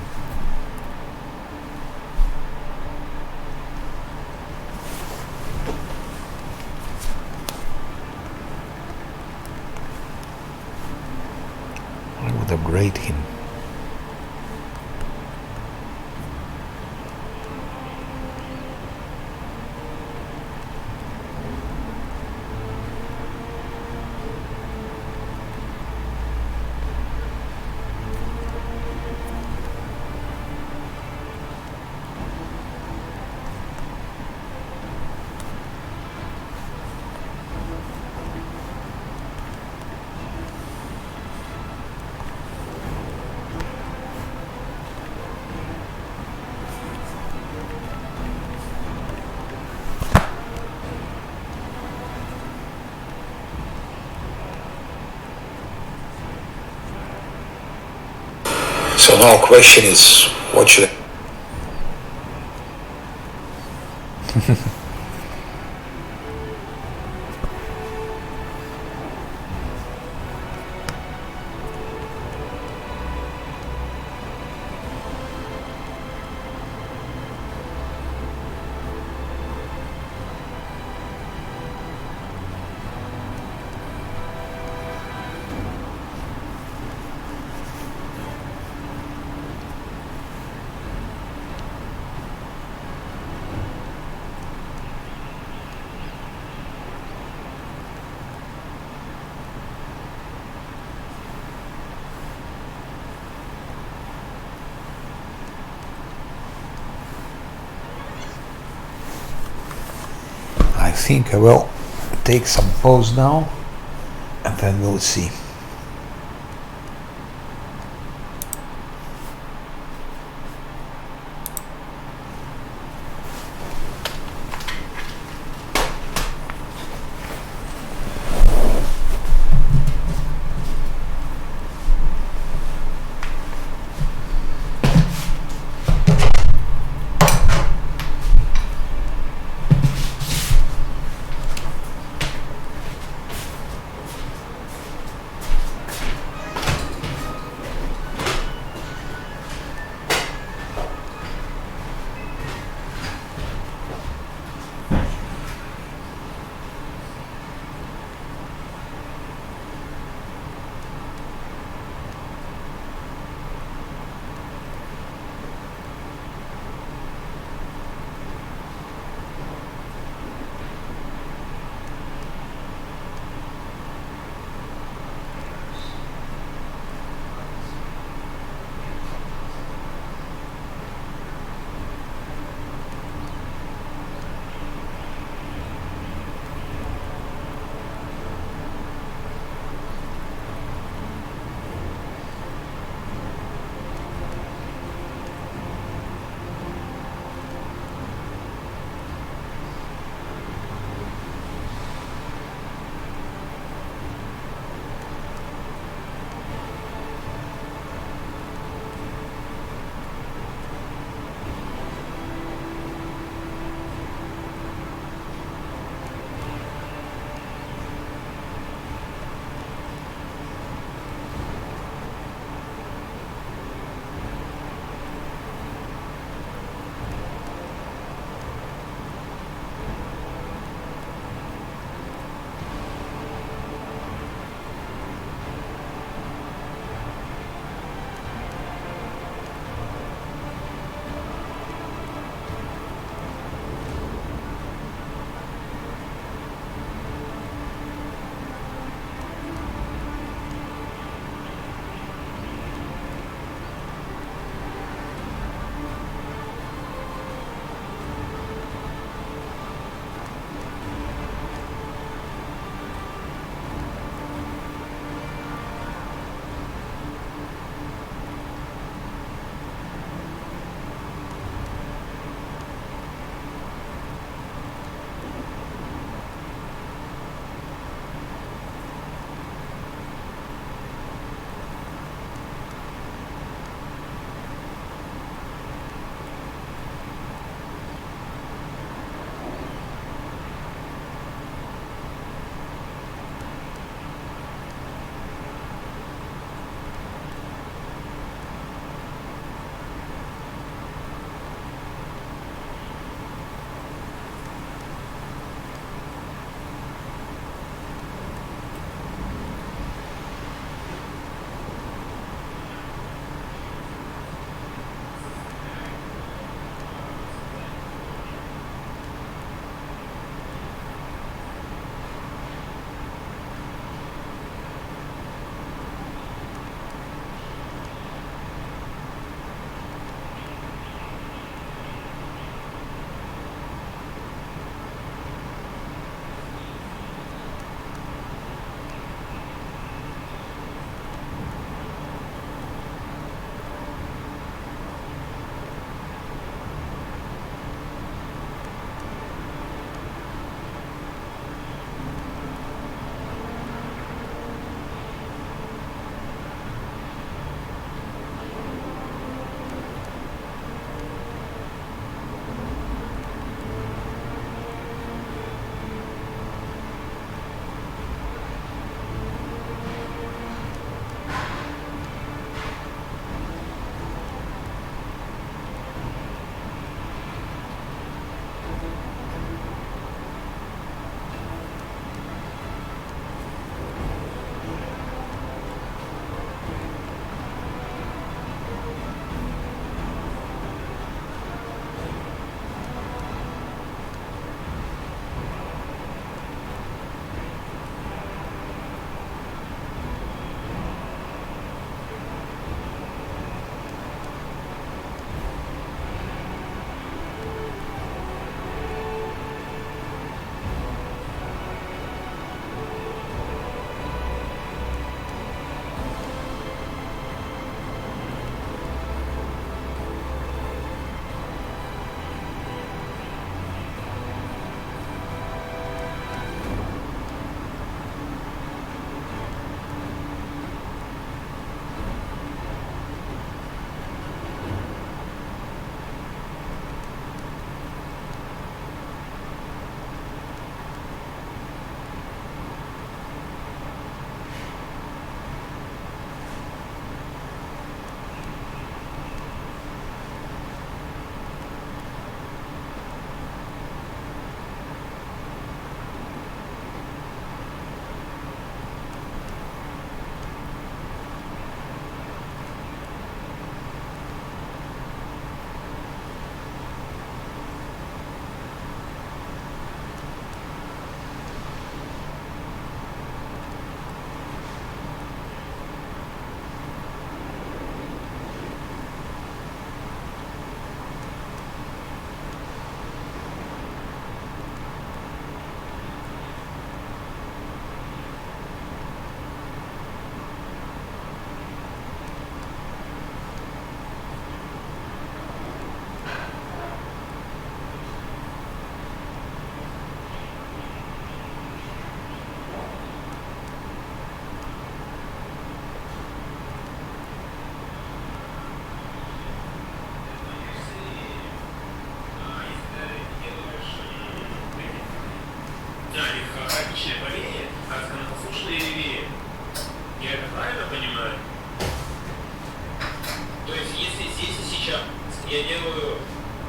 I would upgrade him. So now question is, what should I think I will take some pause now and then we'll see.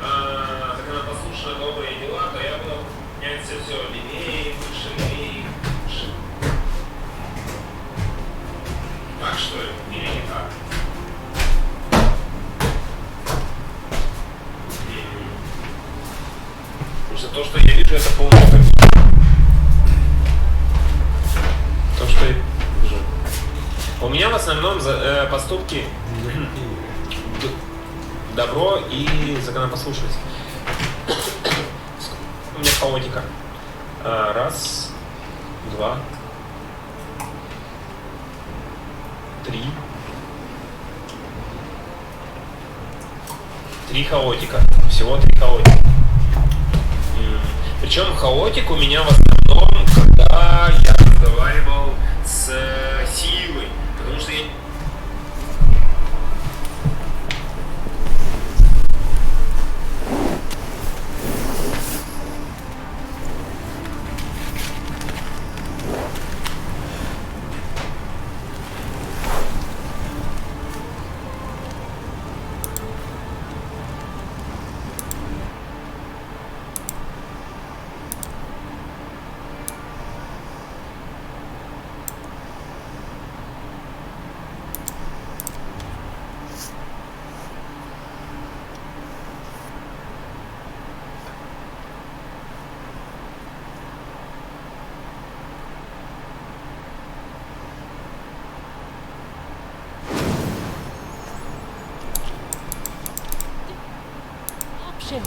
законопослушные добрые дела, то я буду менять все левее, выше, выше. Так что ли? Или не так? Потому что то, что я вижу, это полный капец. То, что я вижу. У меня в основном поступки добро и законопослушность. У меня хаотика. Раз, два, три. Три хаотика. Всего 3 хаотика. Причем хаотик у меня в основном, когда я разговаривал с силой. Потому что я... Option.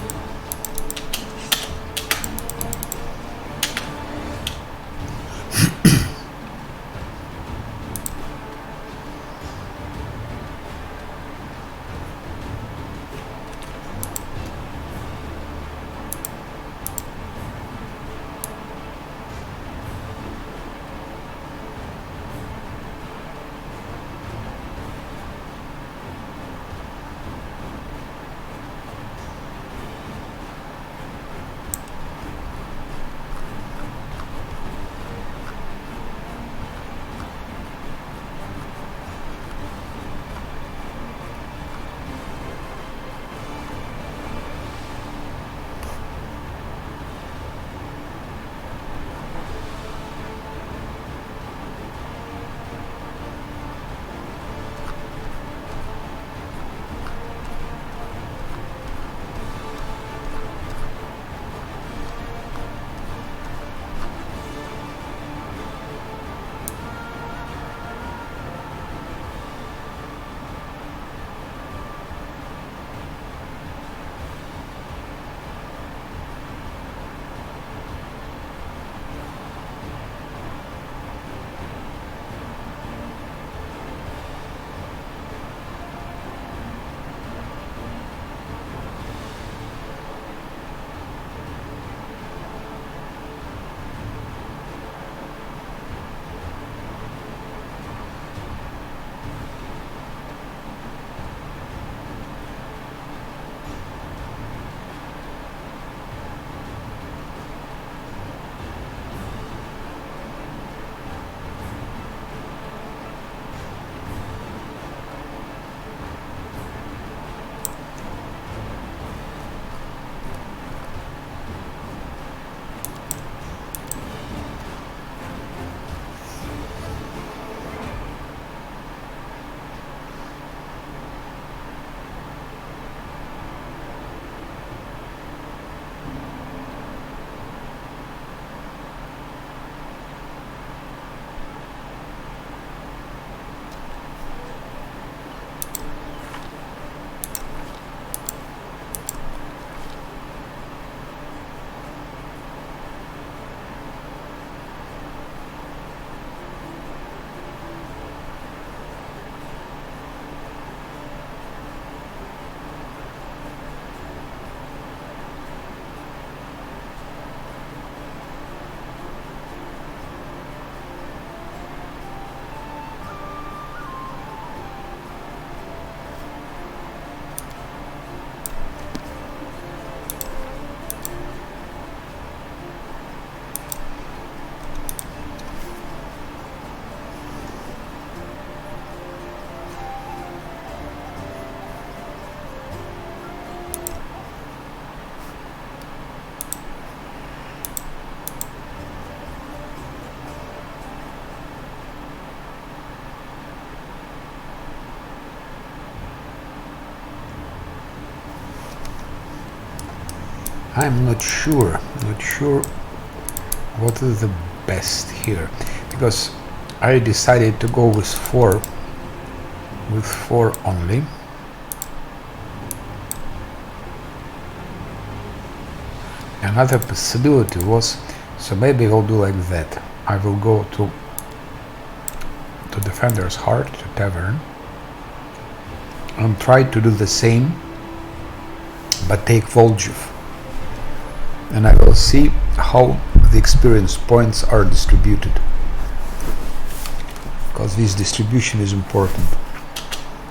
I'm not sure what is the best here, because I decided to go with four only. Another possibility was, so maybe I'll do like that. I will go to Defender's Heart, to Tavern, and try to do the same, but take Volgiv. And I will see how the experience points are distributed, because this distribution is important,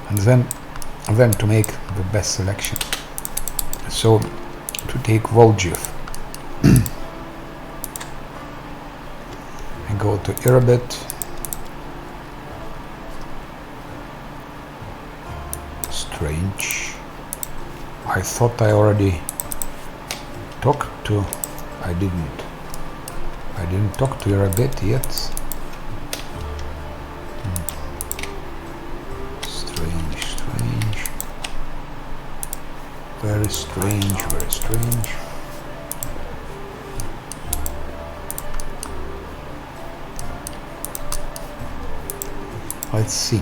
and then to make the best selection. So to take Volgiv, and go to Irabet, strange. I thought I already talked to. I didn't talk to Irabet yet. Strange. Very strange. Let's see.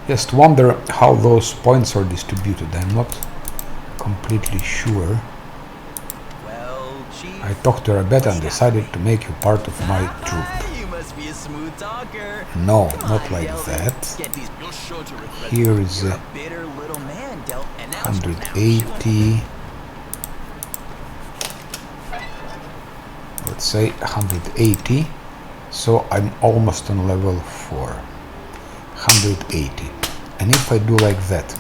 Just wonder how those points are distributed. I'm not completely sure. Well, Chief. I talked to Rebecca and decided to make you part of my troop. You must be a smooth talker. No, Come not on, like Delvin. that. Get these. You're sure to regret Here it. is You're a a bitter little man, Del. And now 180. Let's say 180. So I'm almost on level 4. 180. And if I do like that,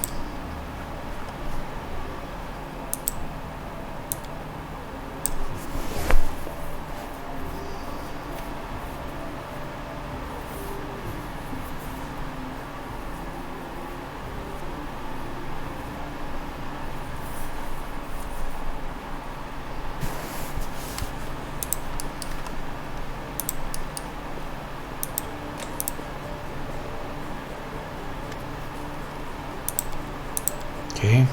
okay,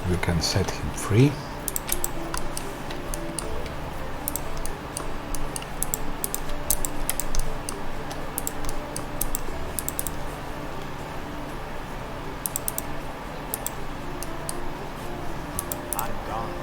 we can set him free. I'm gone.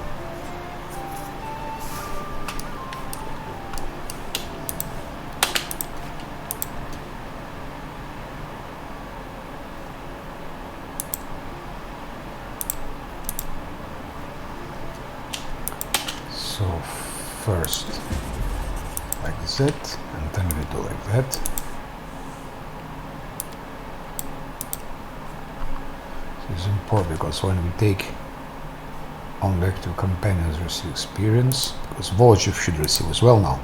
So first like that, and then we do like that. This is important because when we take on the active companions receive experience, because Volgiv should receive as well now.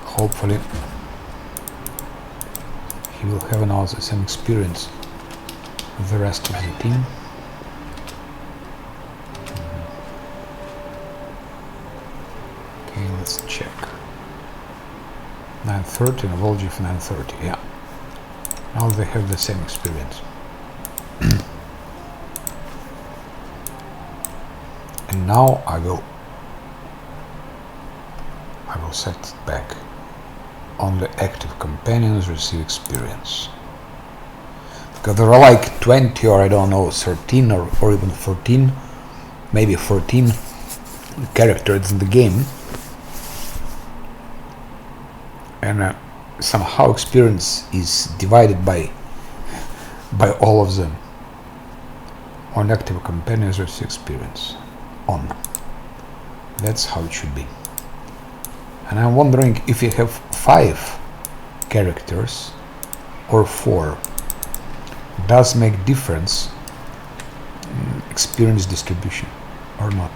Hopefully he will have now the same experience with the rest of the team. Okay, let's check. 930 and Volgiv 930, yeah. Now they have the same experience. And now I will set it back. Only active companions receive experience. Because there are like 20 or I don't know, 13 or even 14, maybe 14 characters in the game. And somehow experience is divided by all of them. On active companions receive experience. On. That's how it should be. And I'm wondering if you have 5 characters or 4, does make difference in experience distribution or not.